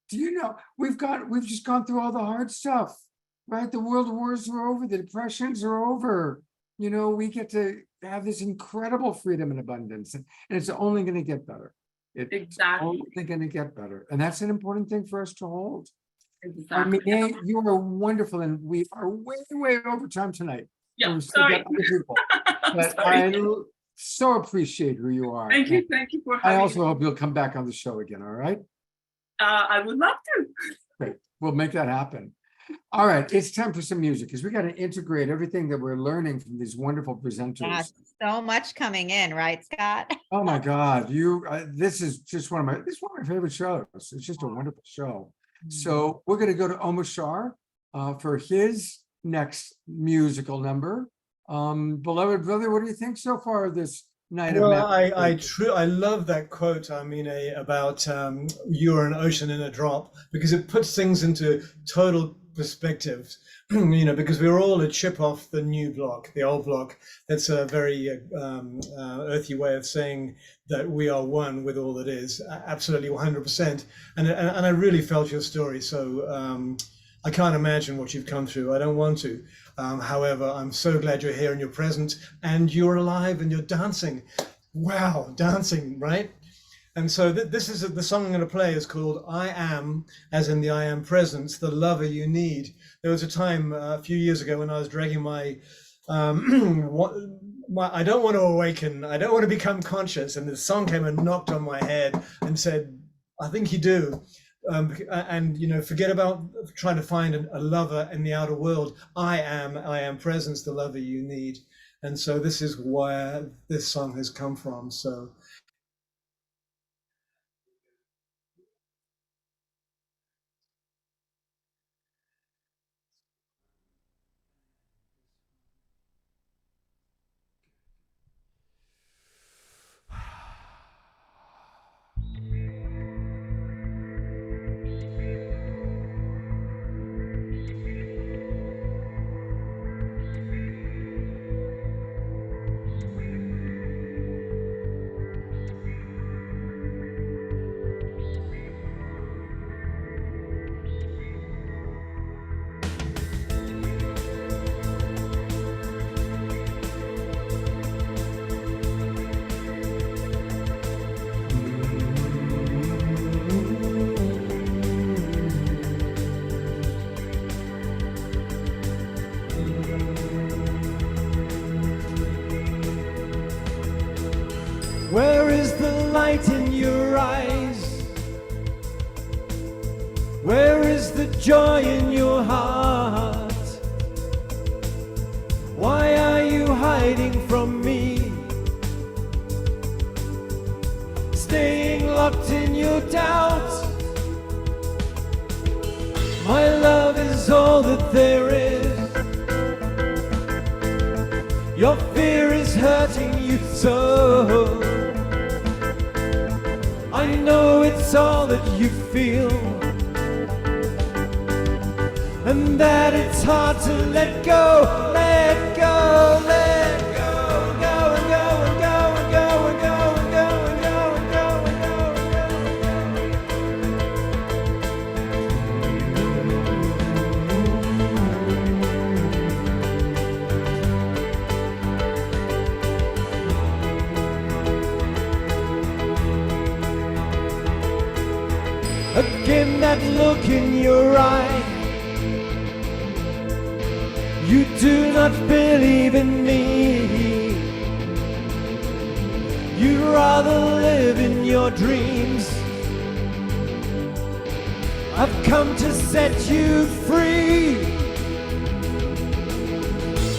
Do you know, we've just gone through all the hard stuff, right? The world wars are over, the depressions are over. You know, we get to have this incredible freedom and abundance, and it's only going to get better. It's only going to get better. And that's an important thing for us to hold. Exactly. I mean, you are wonderful, and we are way over time tonight. Yeah, sorry. But I so appreciate who you are. Thank you for having me. I also hope you'll come back on the show again, all right? I would love to. Great, we'll make that happen. All right, it's time for some music because we got to integrate everything that we're learning from these wonderful presenters. Yeah, so much coming in, right, Scott? Oh my God, this is just one of my favorite shows. It's just a wonderful show. So we're going to go to Omashar for his next musical number. Beloved brother, what do you think so far this night of Well, magic? I love that quote, about you're an ocean in a drop, because it puts things into total perspective. Because we're all a chip off the new block, the old block. That's a very earthy way of saying that we are one with all that is. Absolutely, 100%. And I really felt your story. So I can't imagine what you've come through. I don't want to. However, I'm so glad you're here and you're present and you're alive and you're dancing. Wow, dancing, right? And so this is the song I'm going to play is called I Am, as in the I Am Presence, the lover you need. There was a time a few years ago when I was dragging my I don't want to awaken, I don't want to become conscious. And the song came and knocked on my head and said, I think you do. Forget about trying to find a lover in the outer world. I am presence, the lover you need. And so this is where this song has come from. So where is the light in your eyes? Where is the joy in your heart? Why are you hiding from me? Staying locked in your doubt. My love is all that there is. Your fear is hurting you so. I know it's all that you feel, and that it's hard to let go, let go, let go, go and go and go and go and go and go and go and go and go Again, that look in your eye. You do not believe in me. You'd rather live in your dreams. I've come to set you free.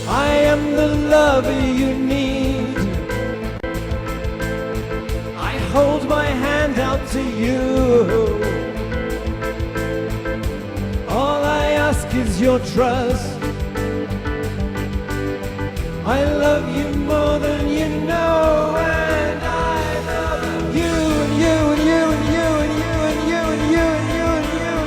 I am the lover you need. I hold my hand out to you. All I ask is your trust. I love you more than you know, and I love you and you and you and you and you and you and you and you and you and you.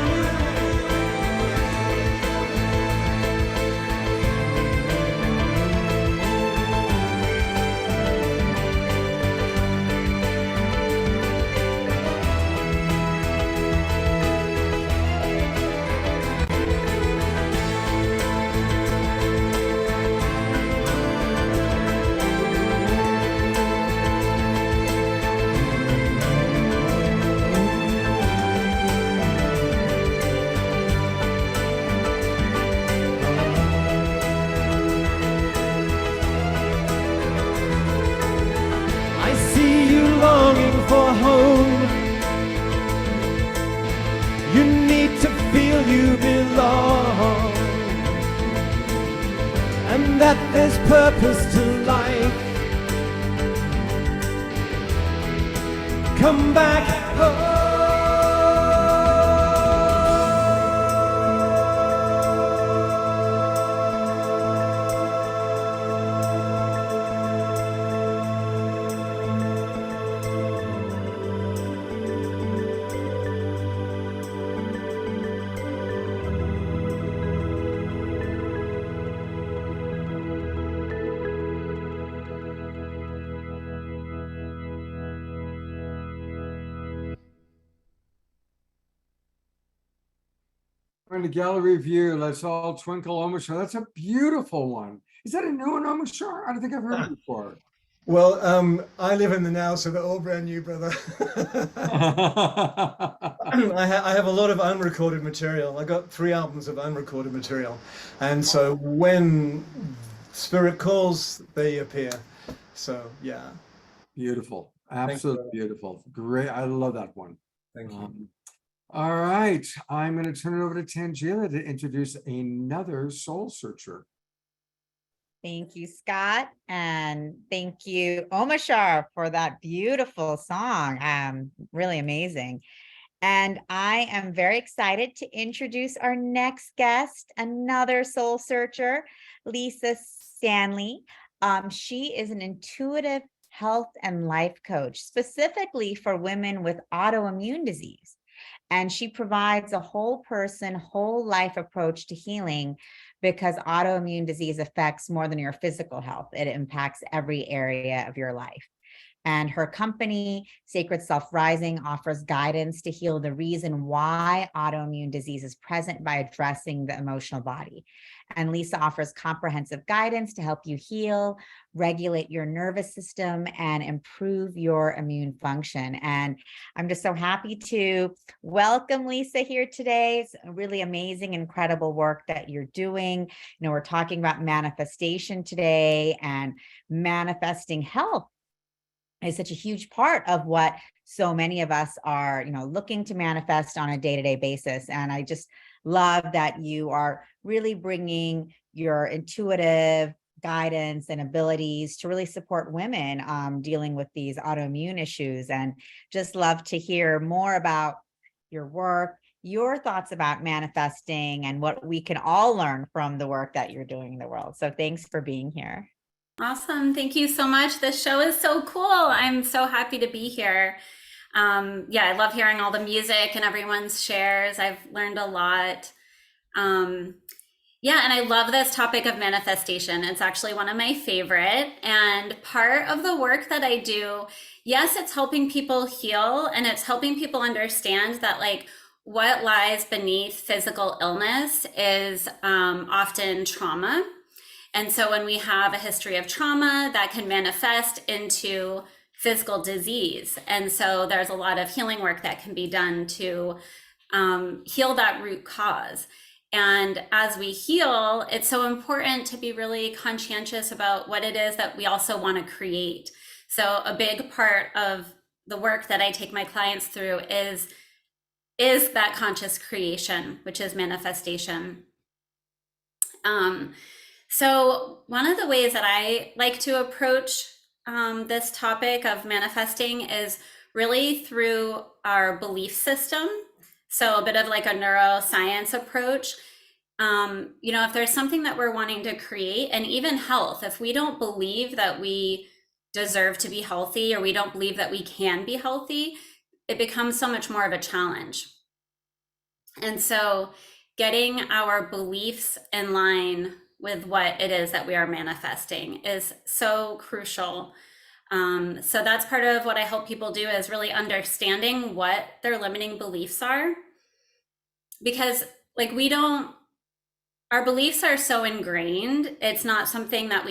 I see you longing for home. You need to feel you belong, and that there's purpose to life. Come back home. In the gallery view, let's all twinkle Omashar. That's a beautiful one. Is that a new one, Omashar? I don't think I've heard it before. Well, I live in the now, so they're all brand new, brother. I have a lot of unrecorded material. I got 3 albums of unrecorded material, and so when spirit calls, they appear. So yeah. Beautiful, absolutely beautiful, great. I love that one. Thank you. All right, I'm going to turn it over to Tanjila to introduce another soul searcher. Thank you, Scott. And thank you, Omashar, for that beautiful song. Really amazing. And I am very excited to introduce our next guest, another soul searcher, Lisa Stanley. She is an intuitive health and life coach, specifically for women with autoimmune disease. And she provides a whole person, whole life approach to healing, because autoimmune disease affects more than your physical health. It impacts every area of your life. And her company, Sacred Self Rising, offers guidance to heal the reason why autoimmune disease is present by addressing the emotional body. And Lisa offers comprehensive guidance to help you heal, regulate your nervous system, and improve your immune function. And I'm just so happy to welcome Lisa here today. It's really amazing, incredible work that you're doing. You know, we're talking about manifestation today, and manifesting health is such a huge part of what so many of us are, looking to manifest on a day-to-day basis. And I just love that you are really bringing your intuitive guidance and abilities to really support women dealing with these autoimmune issues. And just love to hear more about your work, your thoughts about manifesting, and what we can all learn from the work that you're doing in the world. So thanks for being here. Awesome. Thank you so much. This show is so cool. I'm so happy to be here. I love hearing all the music and everyone's shares. I've learned a lot. And I love this topic of manifestation. It's actually one of my favorite. And part of the work that I do, yes, it's helping people heal, and it's helping people understand that what lies beneath physical illness is often trauma. And so when we have a history of trauma, that can manifest into physical disease. And so there's a lot of healing work that can be done to heal that root cause. And as we heal, it's so important to be really conscientious about what it is that we also want to create. So a big part of the work that I take my clients through is that conscious creation, which is manifestation. So one of the ways that I like to approach this topic of manifesting is really through our belief system. So a bit of a neuroscience approach. If there's something that we're wanting to create, and even health, if we don't believe that we deserve to be healthy, or we don't believe that we can be healthy, it becomes so much more of a challenge. And so getting our beliefs in line with what it is that we are manifesting is so crucial. So that's part of what I help people do, is really understanding what their limiting beliefs are. Because our beliefs are so ingrained, it's not something that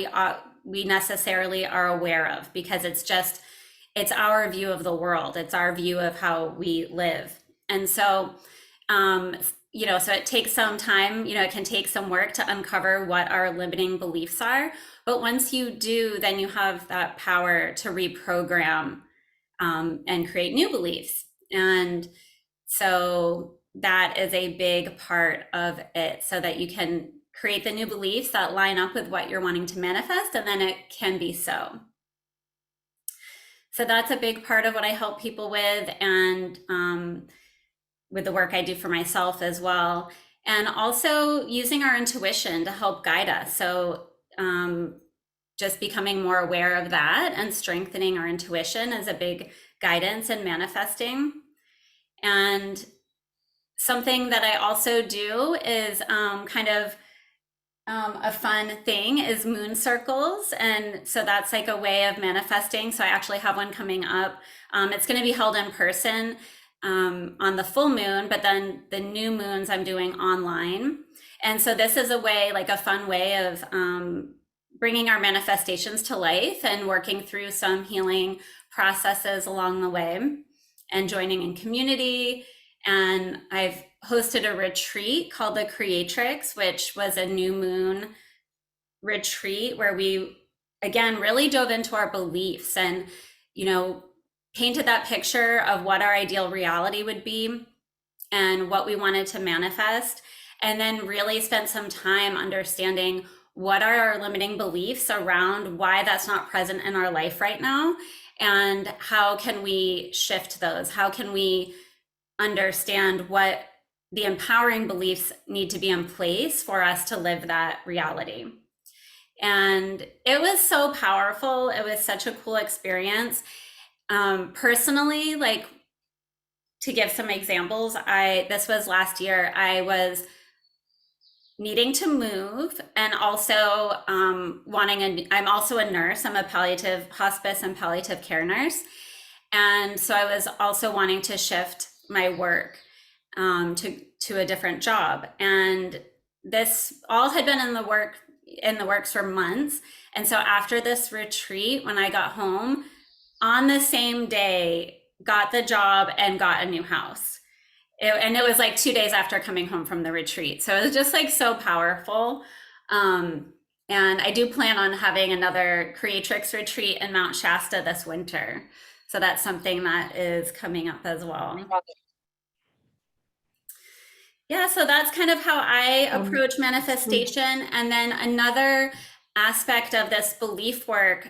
we necessarily are aware of, because it's our view of the world. It's our view of how we live. And so, so it takes some time, it can take some work to uncover what our limiting beliefs are. But once you do, then you have that power to reprogram and create new beliefs. And so that is a big part of it, so that you can create the new beliefs that line up with what you're wanting to manifest, and then it can be so. So that's a big part of what I help people with, and with the work I do for myself as well. And also using our intuition to help guide us. So just becoming more aware of that and strengthening our intuition is a big guidance in manifesting. And something that I also do is kind of a fun thing is moon circles. And so that's like a way of manifesting. So I actually have one coming up. It's going to be held in person on the full moon, but then the new moons I'm doing online. And so this is a way, like a fun way of bringing our manifestations to life and working through some healing processes along the way and joining in community. And I've hosted a retreat called the Creatrix, which was a new moon retreat where we, again, really dove into our beliefs and, you know, painted that picture of what our ideal reality would be and what we wanted to manifest. And then really spent some time understanding what are our limiting beliefs around why that's not present in our life right now, and how can we shift those? How can we understand what the empowering beliefs need to be in place for us to live that reality? And it was so powerful. It was such a cool experience. Personally, like, to give some examples, this was last year. I was needing to move, and also I'm also a nurse. I'm a palliative hospice and palliative care nurse. And so I was also wanting to shift my work to a different job. And this all had been in the works for months. And so after this retreat, when I got home, on the same day, got the job and got a new house. And it was like 2 days after coming home from the retreat. So it was just like so powerful. And I do plan on having another Creatrix retreat in Mount Shasta this winter. So that's something that is coming up as well. Yeah, so that's kind of how I approach manifestation. And then another aspect of this belief work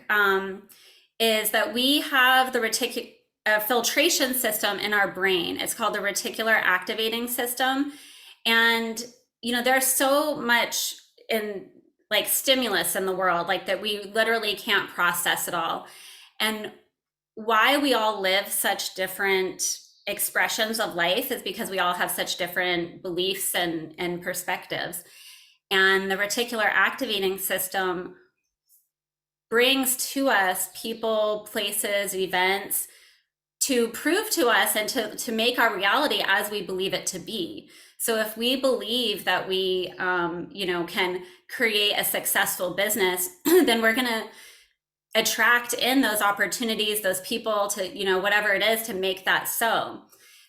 is that we have the filtration system in our brain. It's called the reticular activating system. And, you know, there's so much in like stimulus in the world, like that we literally can't process it all. And why we all live such different expressions of life is because we all have such different beliefs and perspectives. And the reticular activating system brings to us people, places, events to prove to us and to make our reality as we believe it to be. So if we believe that we, can create a successful business, then we're going to attract in those opportunities, those people to, whatever it is to make that so.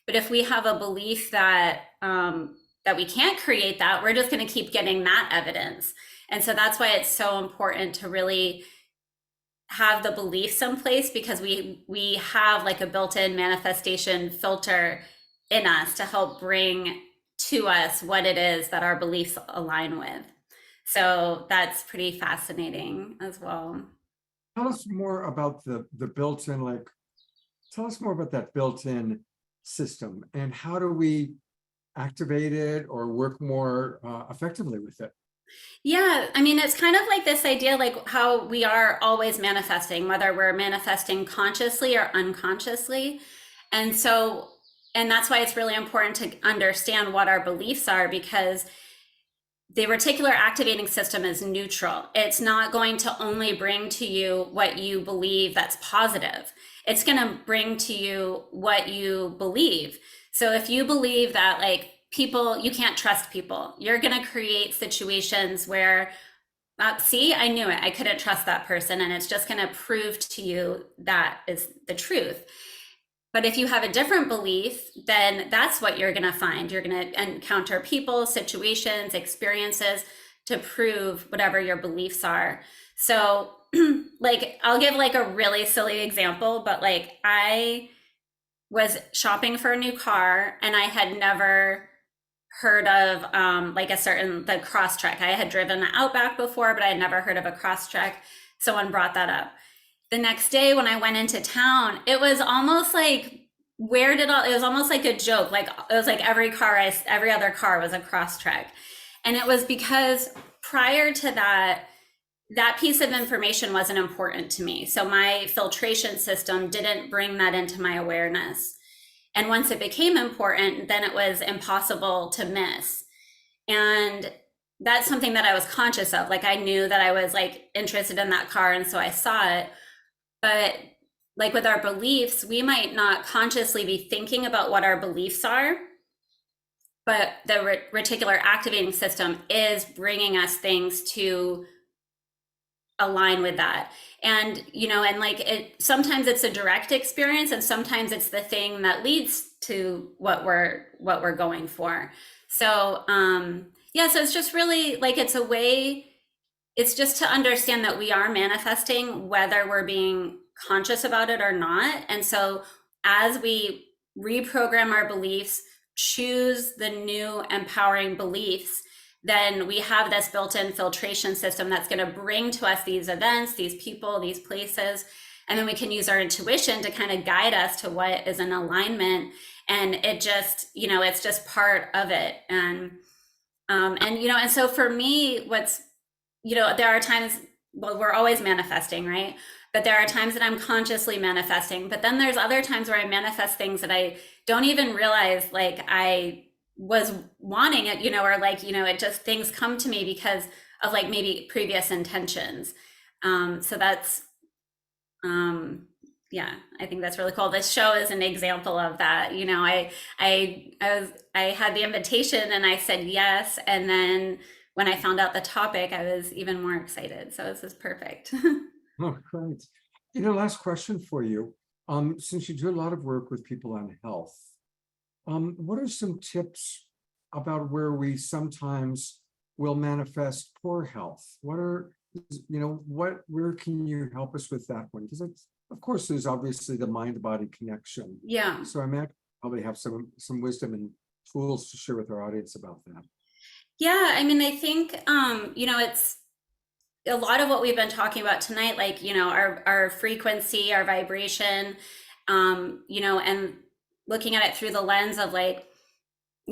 But if we have a belief that we can't create that, we're just going to keep getting that evidence. And so that's why it's so important to really have the beliefs in place, because we have like a built-in manifestation filter in us to help bring to us what it is that our beliefs align with. So that's pretty fascinating as well. Tell us more about the built-in, tell us more about that built-in system, and how do we activate it or work more effectively with it? Yeah, I mean, it's kind of like this idea, like how we are always manifesting, whether we're manifesting consciously or unconsciously. And that's why it's really important to understand what our beliefs are, because the reticular activating system is neutral. It's not going to only bring to you what you believe that's positive. It's going to bring to you what you believe. So if you believe that people, you can't trust people, you're going to create situations where, see, I knew it. I couldn't trust that person. And it's just going to prove to you that is the truth. But if you have a different belief, then that's what you're going to find. You're going to encounter people, situations, experiences to prove whatever your beliefs are. So I'll give a really silly example, but I was shopping for a new car, and I had never heard of like the Crosstrek. I had driven an Outback before, but I had never heard of a Crosstrek. Someone brought that up. The next day when I went into town, it was almost like, it was almost like a joke. Like it was like every other car was a Crosstrek. And it was because prior to that, that piece of information wasn't important to me. So my filtration system didn't bring that into my awareness. And once it became important, then it was impossible to miss. And that's something that I was conscious of. Like I knew that I was like interested in that car, and so I saw it. But like with our beliefs, we might not consciously be thinking about what our beliefs are, but the reticular activating system is bringing us things to align with that. And and like sometimes it's a direct experience, and sometimes it's the thing that leads to what we're going for. So yeah, so it's just really like, it's a way, it's just to understand that we are manifesting whether we're being conscious about it or not. And so as we reprogram our beliefs, choose the new empowering beliefs, then we have this built-in filtration system that's going to bring to us these events, these people, these places, and then we can use our intuition to kind of guide us to what is in alignment. And it just, it's just part of it. And and so for me, there are times, well, we're always manifesting, right? But there are times that I'm consciously manifesting, but then there's other times where I manifest things that I don't even realize, like I was wanting it, or like, it just, things come to me because of like maybe previous intentions. So that's, yeah, I think that's really cool. This show is an example of that. I had the invitation and I said yes. And then when I found out the topic, I was even more excited. So this is perfect. Oh, great. Last question for you. Since you do a lot of work with people on health, what are some tips about where we sometimes will manifest poor health? Where can you help us with that one? Because of course, there's obviously the mind-body connection. Yeah. So I might probably have some wisdom and tools to share with our audience about that. Yeah, I mean, I think, it's a lot of what we've been talking about tonight, like, our frequency, our vibration, and looking at it through the lens of like,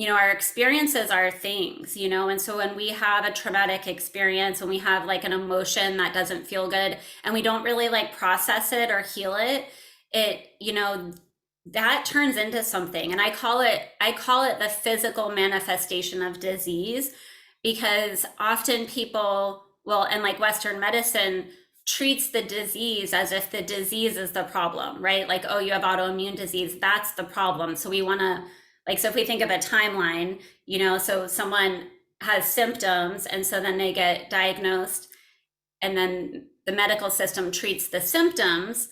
our experiences are things, and so when we have a traumatic experience, when we have like an emotion that doesn't feel good and we don't really like process it or heal it, that turns into something. And I call it the physical manifestation of disease, because often people, and like Western medicine treats the disease as if the disease is the problem, right? Like, oh, you have autoimmune disease, that's the problem. So we want to, like, so if we think of a timeline, so someone has symptoms and so then they get diagnosed, and then the medical system treats the symptoms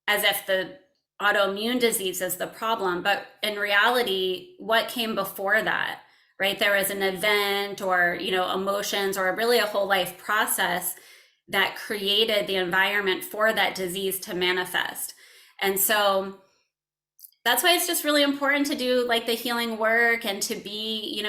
as if the autoimmune disease is the problem. But in reality, what came before that, right? There was an event or, emotions, or really a whole life process that created the environment for that disease to manifest. And so that's why it's just really important to do like the healing work and to be,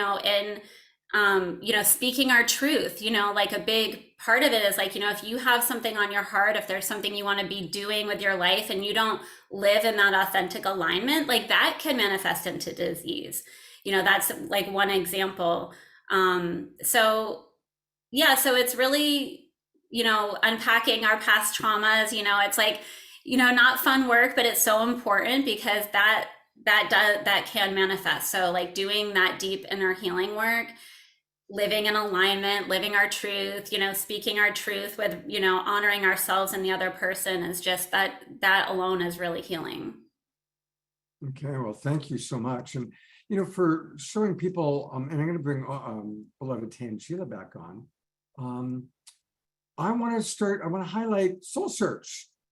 speaking our truth, like a big part of it is like, if you have something on your heart, if there's something you want to be doing with your life and you don't live in that authentic alignment, like that can manifest into disease. That's like one example. So it's really, unpacking our past traumas, it's like, not fun work, but it's so important because that can manifest. So like doing that deep inner healing work, living in alignment, living our truth, speaking our truth with, honoring ourselves and the other person is just that alone is really healing. Okay, well, thank you so much. And, for showing people, and I'm going to bring beloved Tanjila back on. I want to highlight SoulSearch,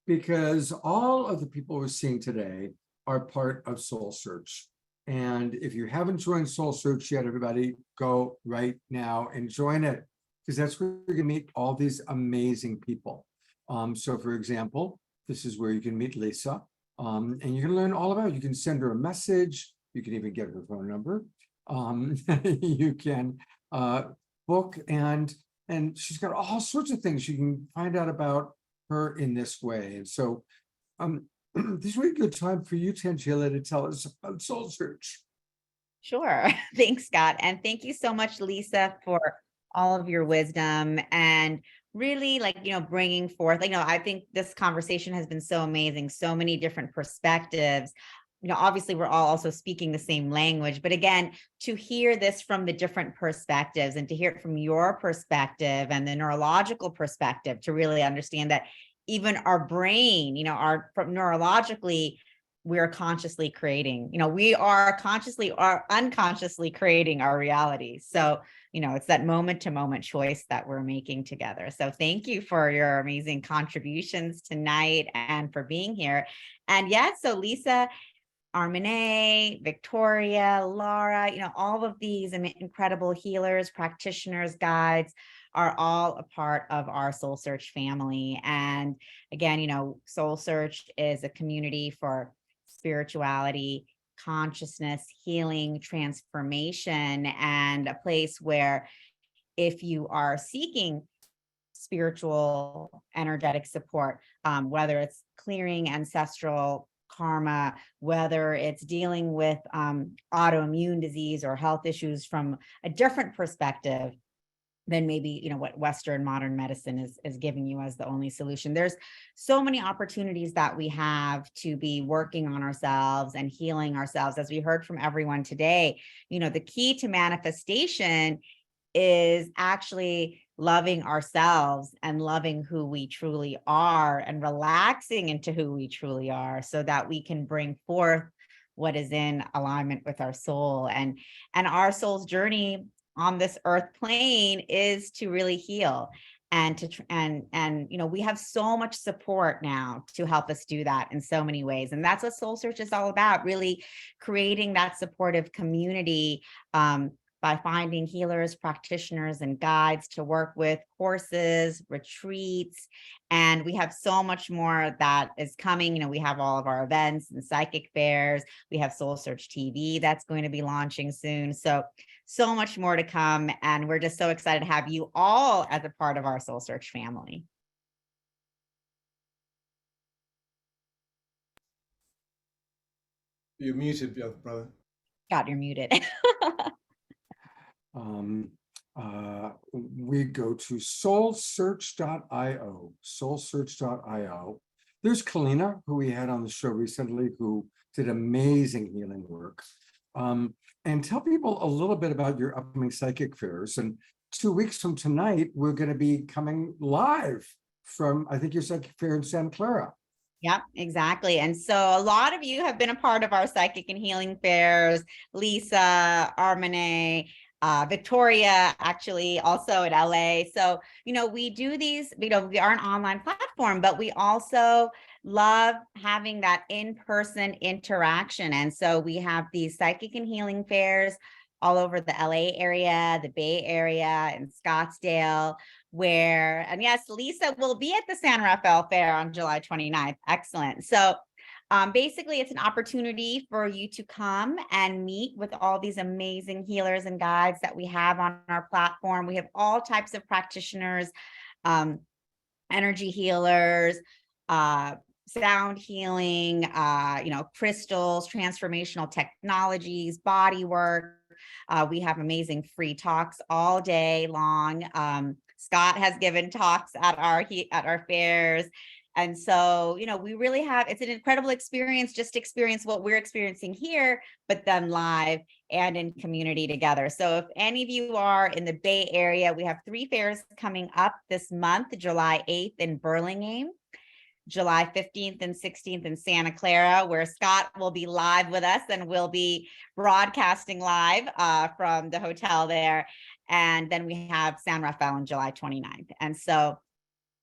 because all of the people we're seeing today are part of SoulSearch. And if you haven't joined SoulSearch yet, everybody go right now and join it, because that's where you're going to meet all these amazing people. So for example, this is where you can meet Lisa. And you can learn all about it. You can send her a message. You can even get her phone number. You can book, and she's got all sorts of things you can find out about her in this way. And so this is a really good time for you, Tanjila, to tell us about SoulSearch. Sure. Thanks, Scott. And thank you so much, Lisa, for all of your wisdom and really bringing forth, I think this conversation has been so amazing, so many different perspectives. Obviously we're all also speaking the same language, but again, to hear this from the different perspectives and to hear it from your perspective and the neurological perspective, to really understand that even our brain, neurologically, we're consciously creating, we are consciously or unconsciously creating our reality. So, it's that moment to moment choice that we're making together. So thank you for your amazing contributions tonight and for being here. And yes, so Lisa, Armene, Victoria, Laura, all of these incredible healers, practitioners, guides are all a part of our SoulSearch family. And again, SoulSearch is a community for spirituality, consciousness, healing, transformation, and a place where if you are seeking spiritual, energetic support, whether it's clearing ancestral karma, whether it's dealing with autoimmune disease or health issues from a different perspective than maybe what Western modern medicine is giving you as the only solution. There's so many opportunities that we have to be working on ourselves and healing ourselves. As we heard from everyone today, the key to manifestation is actually loving ourselves and loving who we truly are and relaxing into who we truly are, so that we can bring forth what is in alignment with our soul. And our soul's journey on this earth plane is to really heal and we have so much support now to help us do that in so many ways. And that's what SoulSearch is all about, really creating that supportive community by finding healers, practitioners, and guides to work with, courses, retreats, and we have so much more that is coming. We have all of our events and psychic fairs. We have SoulSearch TV that's going to be launching soon. So much more to come, and we're just so excited to have you all as a part of our SoulSearch family. You're muted, brother. God, you're muted. We go to soulsearch.io, soulsearch.io. There's Kalina, who we had on the show recently, who did amazing healing work. And tell people a little bit about your upcoming psychic fairs. And 2 weeks from tonight, we're going to be coming live from, I think, your psychic fair in Santa Clara. Yep, exactly. And so a lot of you have been a part of our psychic and healing fairs. Lisa, Armene, Victoria, actually also in LA. So, we do these, we are an online platform, but we also love having that in-person interaction. And so we have these psychic and healing fairs all over the LA area, the Bay Area, and Scottsdale, and yes, Lisa will be at the San Rafael Fair on July 29th. Excellent. So basically, it's an opportunity for you to come and meet with all these amazing healers and guides that we have on our platform. We have all types of practitioners, energy healers, sound healing, crystals, transformational technologies, body work. We have amazing free talks all day long. Scott has given talks at our fairs. And so, we really it's an incredible experience, just to experience what we're experiencing here, but then live and in community together. So if any of you are in the Bay Area, we have 3 fairs coming up this month: July 8th in Burlingame, July 15th and 16th in Santa Clara, where Scott will be live with us and we'll be broadcasting live from the hotel there. And then we have San Rafael on July 29th. And so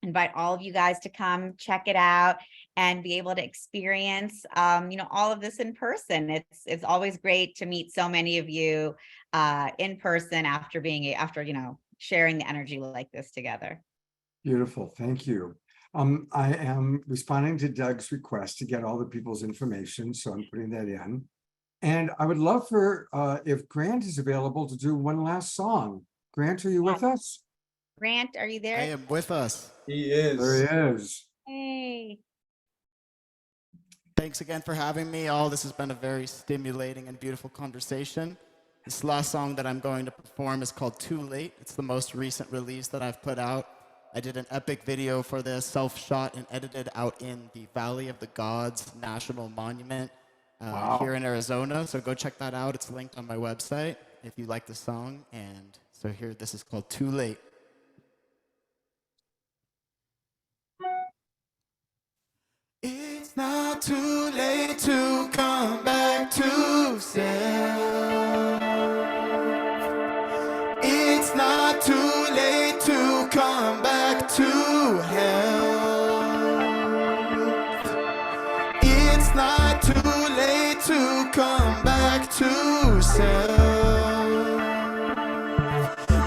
invite all of you guys to come check it out and be able to experience, all of this in person. It's always great to meet so many of you in person after sharing the energy like this together. Beautiful. Thank you. I am responding to Doug's request to get all the people's information, so I'm putting that in. And I would love for, if Grant is available, to do one last song. Grant, are you with us? Grant, are you there? I am with us. He is. There he is. Hey. Thanks again for having me all. This has been a very stimulating and beautiful conversation. This last song that I'm going to perform is called Too Late. It's the most recent release that I've put out. I did an epic video for this, self-shot and edited out in the Valley of the Gods National Monument here in Arizona. So go check that out. It's linked on my website if you like the song. And so here, this is called Too Late. It's not too late to come back to self. It's not too late to come back to health. It's not too late to come back to self.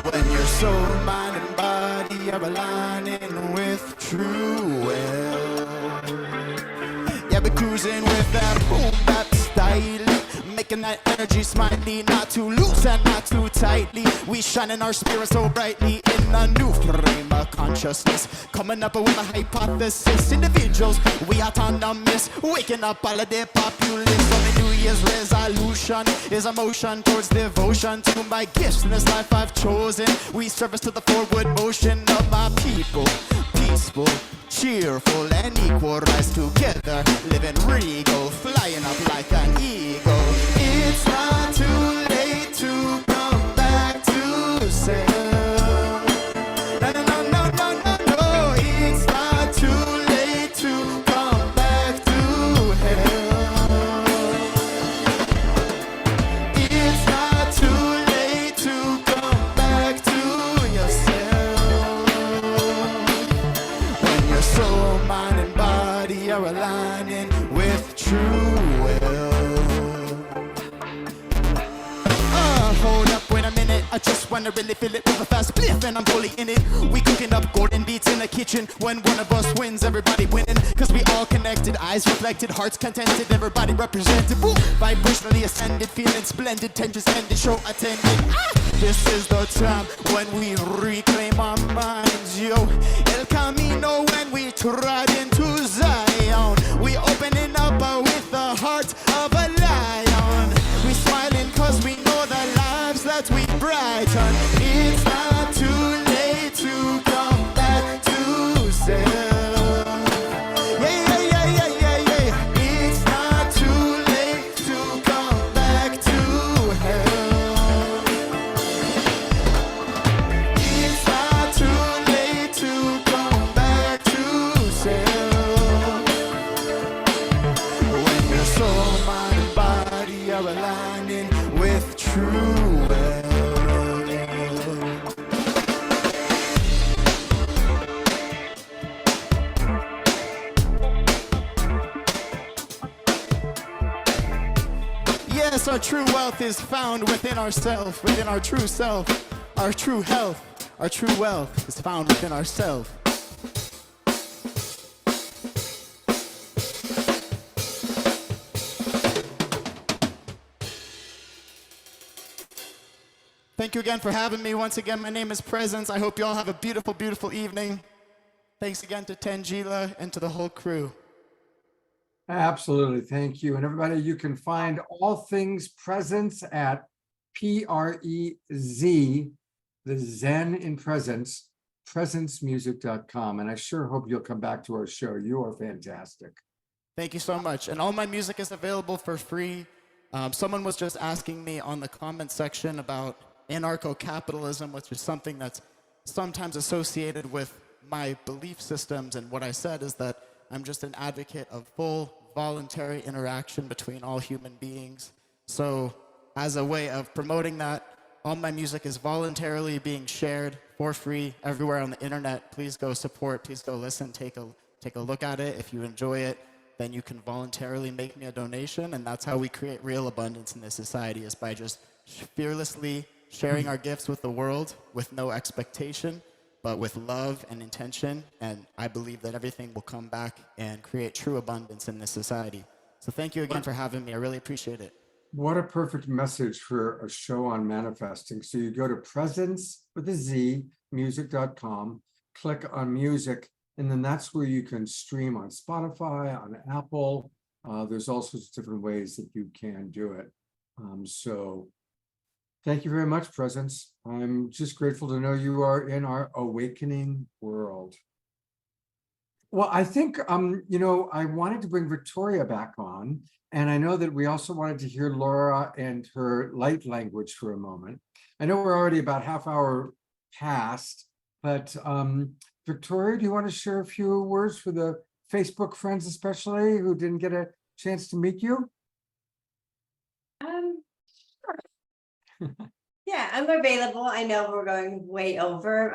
When your soul, mind, and body are aligning with true wealth. Yeah, we're cruising with that boom bap style, making that energy smiley, not too loose and not too tightly. We shining our spirit so brightly in a new frame of consciousness, coming up with a hypothesis. Individuals, we autonomous, waking up all of the populace. On the New Year's resolution is a motion towards devotion to my gifts in this life I've chosen. We service to the forward motion of my people, peaceful, cheerful, and equal, rise together, living regal, flying up like an eagle. It's not too late to come back to self. No, no, no, no, no, no, no. It's not too late to come back to health. It's not too late to come back to yourself. When your soul, mind, and body are aligning with true will. Hold up, wait a minute. I just wanna really feel it with a fast spliff, and I'm fully in it. We cooking up golden beats in the kitchen. When one of us wins, everybody winning. Cause we all connected, eyes reflected, hearts contented, everybody represented. Woo! Vibrationally ascended, feeling splendid, tensions ended, show attended. This is the time when we reclaim our minds, yo. El Camino when we trod into Zion. We opening up with the heart of a lion. We smiling cause we know the lives that we brighten. It's not too late to come back to self. Yeah, yeah, yeah, yeah, yeah, yeah. It's not too late to come back to health. It's not too late to come back to self. When your soul, mind, and body are aligning with true well. Yes, our true wealth is found within ourselves, within our true self. Our true health, our true wealth is found within ourselves. Thank you again for having me. Once again, my name is Presence. I hope you all have a beautiful, beautiful evening. Thanks again to Tanjila and to the whole crew. Absolutely. Thank you. And everybody, you can find all things Presence at PREZ, the Zen in Presence, presencemusic.com. And I sure hope you'll come back to our show. You are fantastic. Thank you so much. And all my music is available for free. Someone was just asking me on the comment section about anarcho-capitalism, which is something that's sometimes associated with my belief systems. And what I said is that I'm just an advocate of full voluntary interaction between all human beings. So as a way of promoting that, all my music is voluntarily being shared for free everywhere on the internet. Please go support, please go listen, take a look at it. If you enjoy it, then you can voluntarily make me a donation. And that's how we create real abundance in this society, is by just fearlessly sharing our gifts with the world with no expectation. but with love and intention. And I believe that everything will come back and create true abundance in this society. So thank you again for having me. I really appreciate it. What a perfect message for a show on manifesting. So you go to presence with a Z, music.com, click on music, and then that's where you can stream on Spotify, on Apple. There's all sorts of different ways that you can do it. So thank you very much, Presence. I'm just grateful to know you are in our awakening world. Well, I think, I wanted to bring Victoria back on, and I know that we also wanted to hear Laura and her light language for a moment. I know we're already about half hour past, but Victoria, do you want to share a few words for the Facebook friends, especially who didn't get a chance to meet you? Sure. Yeah, I'm available. I know we're going way over.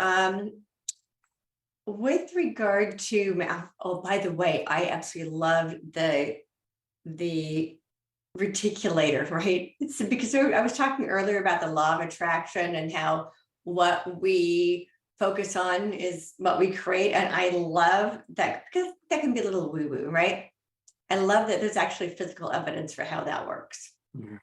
With regard to, oh, by the way, I absolutely love the reticulator, right? It's because I was talking earlier about the law of attraction and how what we focus on is what we create. And I love that, because that can be a little woo-woo, right? I love that there's actually physical evidence for how that works. Yeah.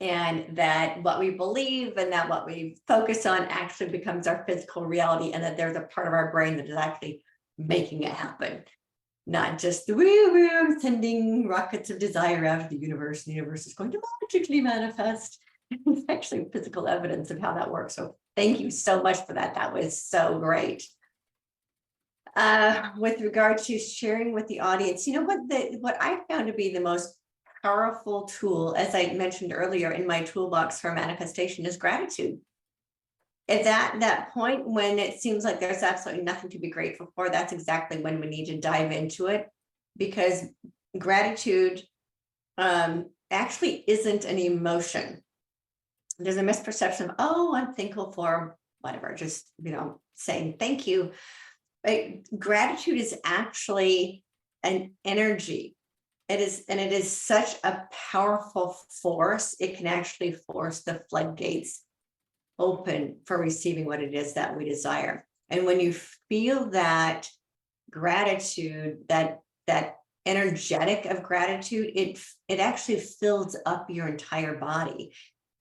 And that what we believe and that what we focus on actually becomes our physical reality, and that there's a part of our brain that is actually making it happen. Not just the woo-woo sending rockets of desire out of the universe. The universe is going to magically manifest. It's actually physical evidence of how that works. So thank you so much for that. That was so great. With regard to sharing with the audience, what I found to be the most powerful tool, as I mentioned earlier in my toolbox for manifestation, is gratitude. It's at that point when it seems like there's absolutely nothing to be grateful for. That's exactly when we need to dive into it, because gratitude actually isn't an emotion. There's a misperception of, oh, I'm thankful for whatever, just, saying thank you. But gratitude is actually an energy. It is such a powerful force. It can actually force the floodgates open for receiving what it is that we desire. And when you feel that gratitude, that energetic of gratitude, it actually fills up your entire body.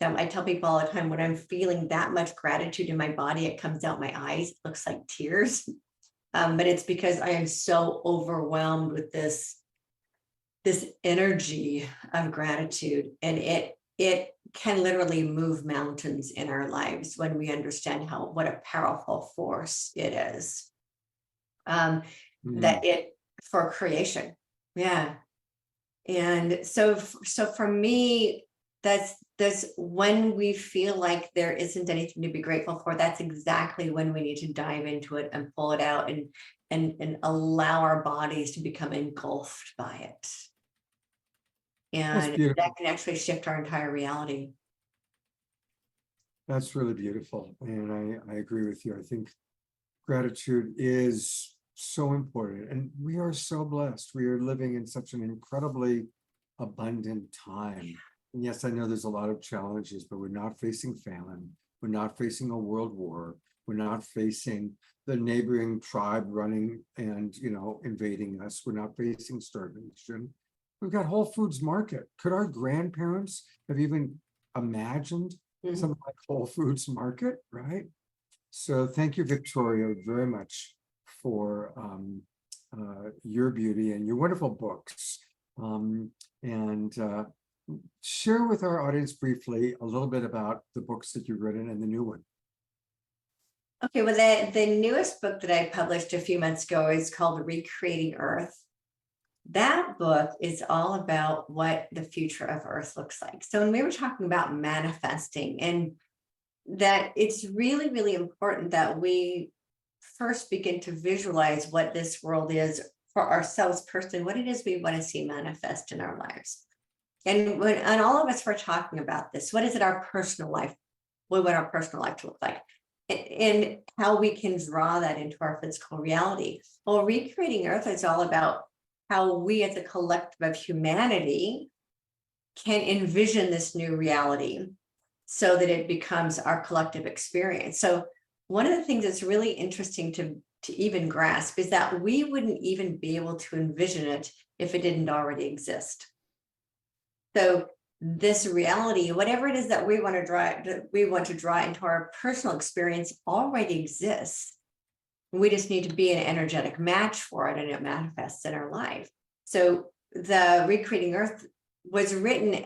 I tell people all the time, when I'm feeling that much gratitude in my body, it comes out my eyes. It looks like tears. But it's because I am so overwhelmed with this energy of gratitude, and it can literally move mountains in our lives when we understand what a powerful force it is. That it for creation. Yeah. And so for me, that's when we feel like there isn't anything to be grateful for, that's exactly when we need to dive into it and pull it out and allow our bodies to become engulfed by it. And that can actually shift our entire reality. That's really beautiful. And I agree with you. I think gratitude is so important. And we are so blessed. We are living in such an incredibly abundant time. And yes, I know there's a lot of challenges, but we're not facing famine. We're not facing a world war. We're not facing the neighboring tribe running and, invading us. We're not facing starvation. We've got Whole Foods Market. Could our grandparents have even imagined something like Whole Foods Market, right? So thank you, Victoria, very much for your beauty and your wonderful books. Share with our audience briefly a little bit about the books that you've written and the new one. Okay, well, the newest book that I published a few months ago is called Recreating Earth. That book is all about what the future of Earth looks like. So when we were talking about manifesting, and that it's really, really important that we first begin to visualize what this world is for ourselves personally, what it is we want to see manifest in our lives. And all of us were talking about this, what is it our personal life, what would our personal life look like? And how we can draw that into our physical reality. Well, Recreating Earth is all about how we as a collective of humanity can envision this new reality so that it becomes our collective experience. So one of the things that's really interesting to even grasp is that we wouldn't even be able to envision it if it didn't already exist. So this reality, whatever it is that we want to draw into our personal experience, already exists. We just need to be an energetic match for it, and it manifests in our life. So the Recreating Earth was written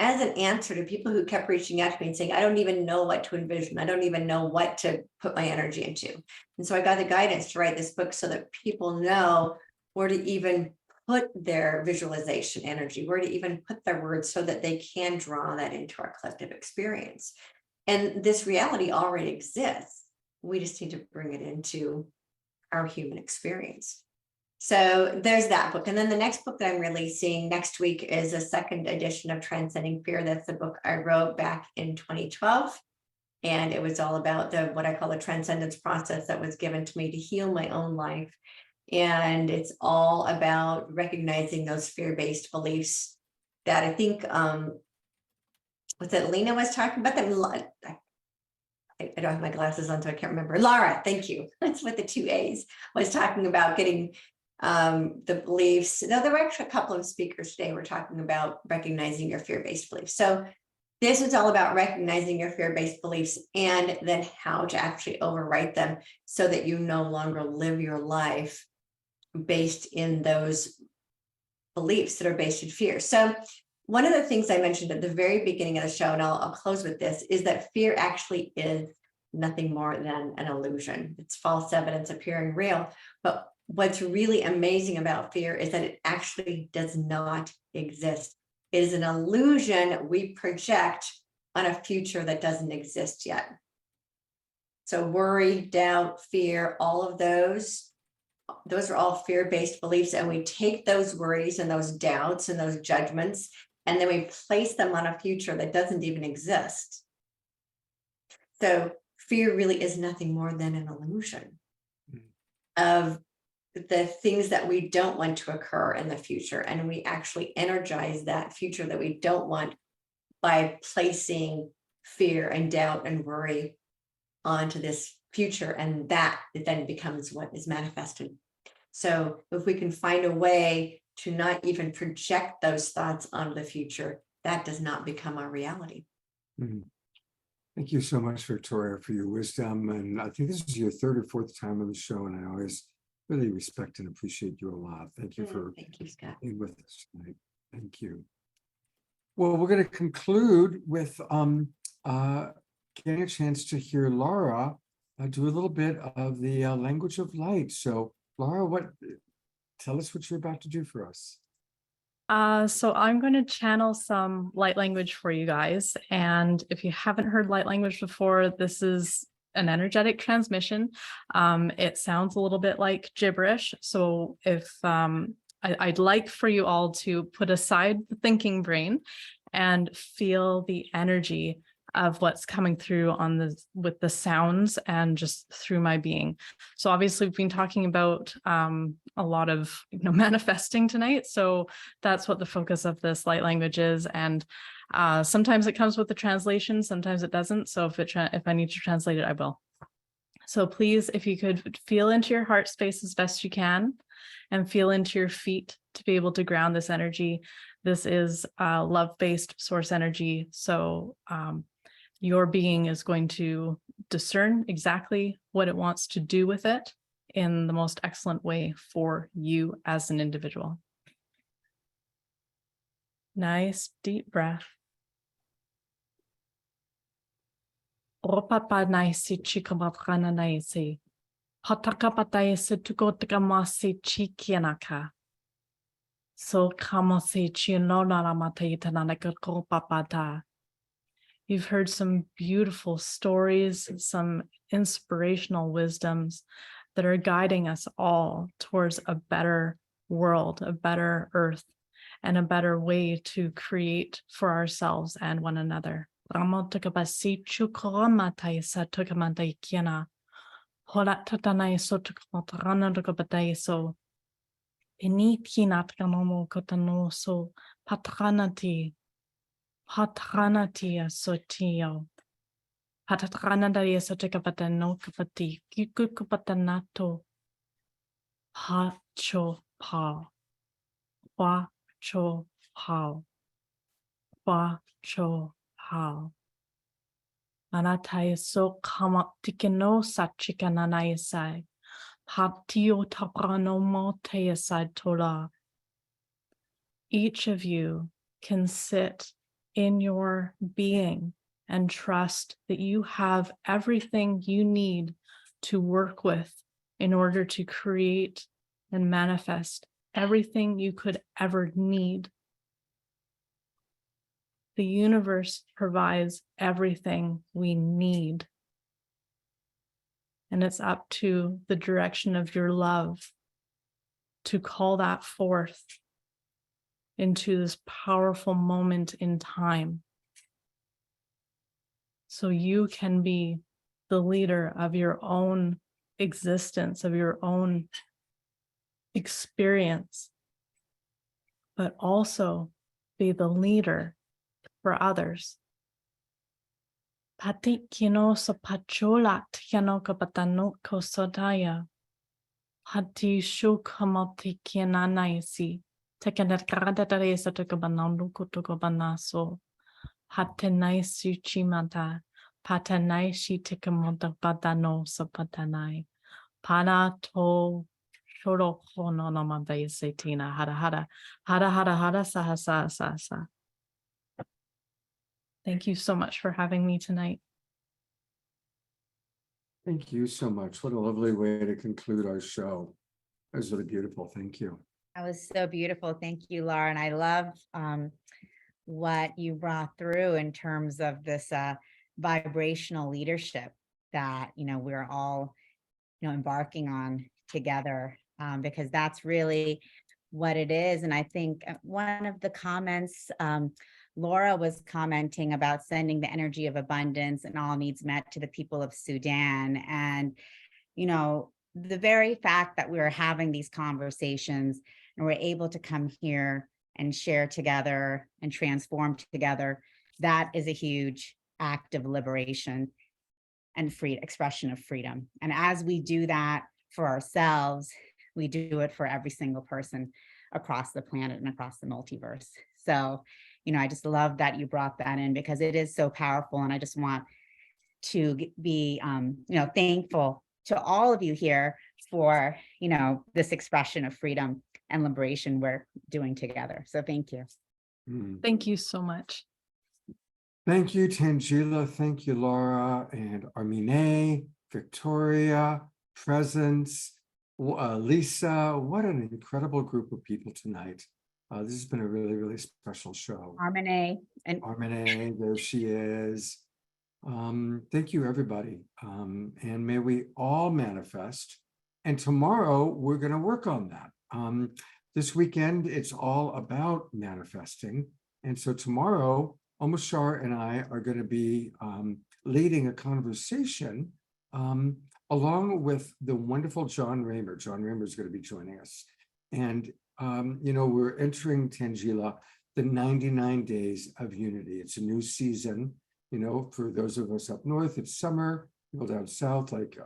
as an answer to people who kept reaching out to me and saying, I don't even know what to envision. I don't even know what to put my energy into. And so I got the guidance to write this book so that people know where to even put their visualization energy, where to even put their words so that they can draw that into our collective experience. And this reality already exists. We just need to bring it into our human experience. So there's that book. And then the next book that I'm releasing next week is a second edition of Transcending Fear. That's the book I wrote back in 2012. And it was all about what I call the transcendence process that was given to me to heal my own life. And it's all about recognizing those fear-based beliefs that I think, was it Lena was talking about them? I don't have my glasses on, so I can't remember. Laura, thank you. That's what the 2 A's was talking about, getting the beliefs. Now, there were actually a couple of speakers today were talking about recognizing your fear-based beliefs. So this is all about recognizing your fear-based beliefs and then how to actually overwrite them so that you no longer live your life based in those beliefs that are based in fear. So one of the things I mentioned at the very beginning of the show, and I'll close with this, is that fear actually is nothing more than an illusion. It's false evidence appearing real. But what's really amazing about fear is that it actually does not exist. It is an illusion we project on a future that doesn't exist yet. So worry, doubt, fear, all of those are all fear-based beliefs. And we take those worries and those doubts and those judgments, and then we place them on a future that doesn't even exist. So fear really is nothing more than an illusion of the things that we don't want to occur in the future. And we actually energize that future that we don't want by placing fear and doubt and worry onto this future. And that then becomes what is manifested. So if we can find a way to not even project those thoughts onto the future, that does not become our reality. Mhm. Thank you so much, Victoria, for your wisdom. And I think this is your 3rd or 4th time on the show, and I always really respect and appreciate you a lot. Thank you for Thank you, Scott. being with us tonight. Thank you. Well, we're going to conclude with getting a chance to hear Laura do a little bit of the language of light. So, Laura, tell us what you're about to do for us. So I'm going to channel some light language for you guys. And if you haven't heard light language before, this is an energetic transmission. It sounds a little bit like gibberish. So if I'd like for you all to put aside the thinking brain and feel the energy of what's coming through with the sounds and just through my being. So obviously we've been talking about a lot of manifesting tonight. So that's what the focus of this light language is. And sometimes it comes with the translation, sometimes it doesn't. So if I need to translate it, I will. So please, if you could feel into your heart space as best you can and feel into your feet to be able to ground this energy. This is love-based source energy. So your being is going to discern exactly what it wants to do with it in the most excellent way for you as an individual. Nice deep breath. Opapa naisi chikamatana naisi. Patakapataisi tukotakamasi chikianaka. So kamasi chinona mataitananakopapata. You've heard some beautiful stories, some inspirational wisdoms that are guiding us all towards a better world, a better earth, and a better way to create for ourselves and one another. Patranati sotio. Patatranadaria Sotekapatano Kapati, Kikukupatanato, Ha Cho Pa, Hua Cho Hao, Hua Cho Hao. Anataya so kama tikeno sachikananayasai. Haptio taprano moteasai tola. Each of you can sit in your being and trust that you have everything you need to work with in order to create and manifest everything you could ever need. The universe provides everything we need. And it's up to the direction of your love to call that forth into this powerful moment in time. So you can be the leader of your own existence, of your own experience, but also be the leader for others. Pati kino sa pachola tiano kapatano kosodaya. Hati shukamati kiananaisi. Tekanat karadare sa tukabanandu kutukabanaso. Hatenai suchimata. Patanai shi tikamonta patano sa patanai. Pana to shoro hono no mabay setina. Hara sa. Thank you so much for having me tonight. Thank you so much. What a lovely way to conclude our show. That was really beautiful. Thank you. That was so beautiful. Thank you, Laura. And I love what you brought through in terms of this vibrational leadership that, we're all, embarking on together, because that's really what it is. And I think one of the comments, Laura was commenting about sending the energy of abundance and all needs met to the people of Sudan. And, the very fact that we're having these conversations and we're able to come here and share together and transform together, that is a huge act of liberation and free expression of freedom. And as we do that for ourselves, we do it for every single person across the planet and across the multiverse. So, I just love that you brought that in because it is so powerful. And I just want to be, thankful to all of you here for, this expression of freedom and liberation we're doing together. So thank you. Thank you so much. Thank you, Tanjila. Thank you, Laura and Armine, Victoria, Presence, Lisa. What an incredible group of people tonight. This has been a really, really special show. Armine, there she is. Thank you, everybody. And may we all manifest. And tomorrow we're going to work on that. This weekend, it's all about manifesting. And so tomorrow, Omashar and I are going to be leading a conversation along with the wonderful John Raymer. John Raymer is going to be joining us. And, we're entering, Tanjila, the 99 days of unity. It's a new season. For those of us up north, it's summer. People down south, like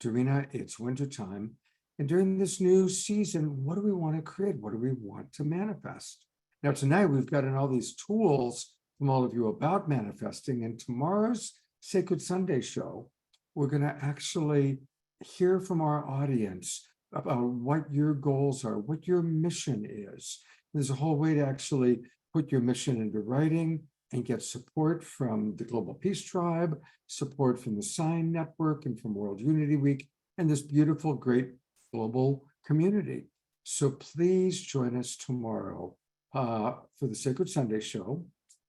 Dorina, it's wintertime. And during this new season, what do we want to create? What do we want to manifest? Now, tonight, we've gotten all these tools from all of you about manifesting. And tomorrow's Sacred Sunday show, we're going to actually hear from our audience about what your goals are, what your mission is. There's a whole way to actually put your mission into writing and get support from the Global Peace Tribe, support from the Sign Network and from World Unity Week, and this beautiful, great global community. So please join us tomorrow for the Sacred Sunday show.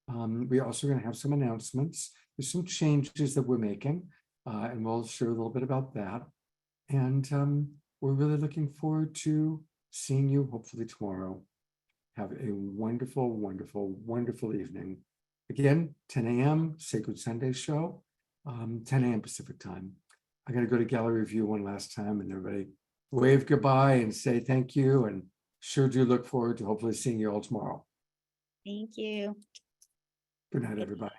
We're also going to have some announcements. There's some changes that we're making, and we'll share a little bit about that. And we're really looking forward to seeing you hopefully tomorrow. Have a wonderful, wonderful, wonderful evening. Again, 10 a.m. Sacred Sunday show, 10 a.m. Pacific time. I'm going to go to gallery view one last time and everybody wave goodbye and say thank you. And sure do look forward to hopefully seeing you all tomorrow. Thank you. Good night, everybody.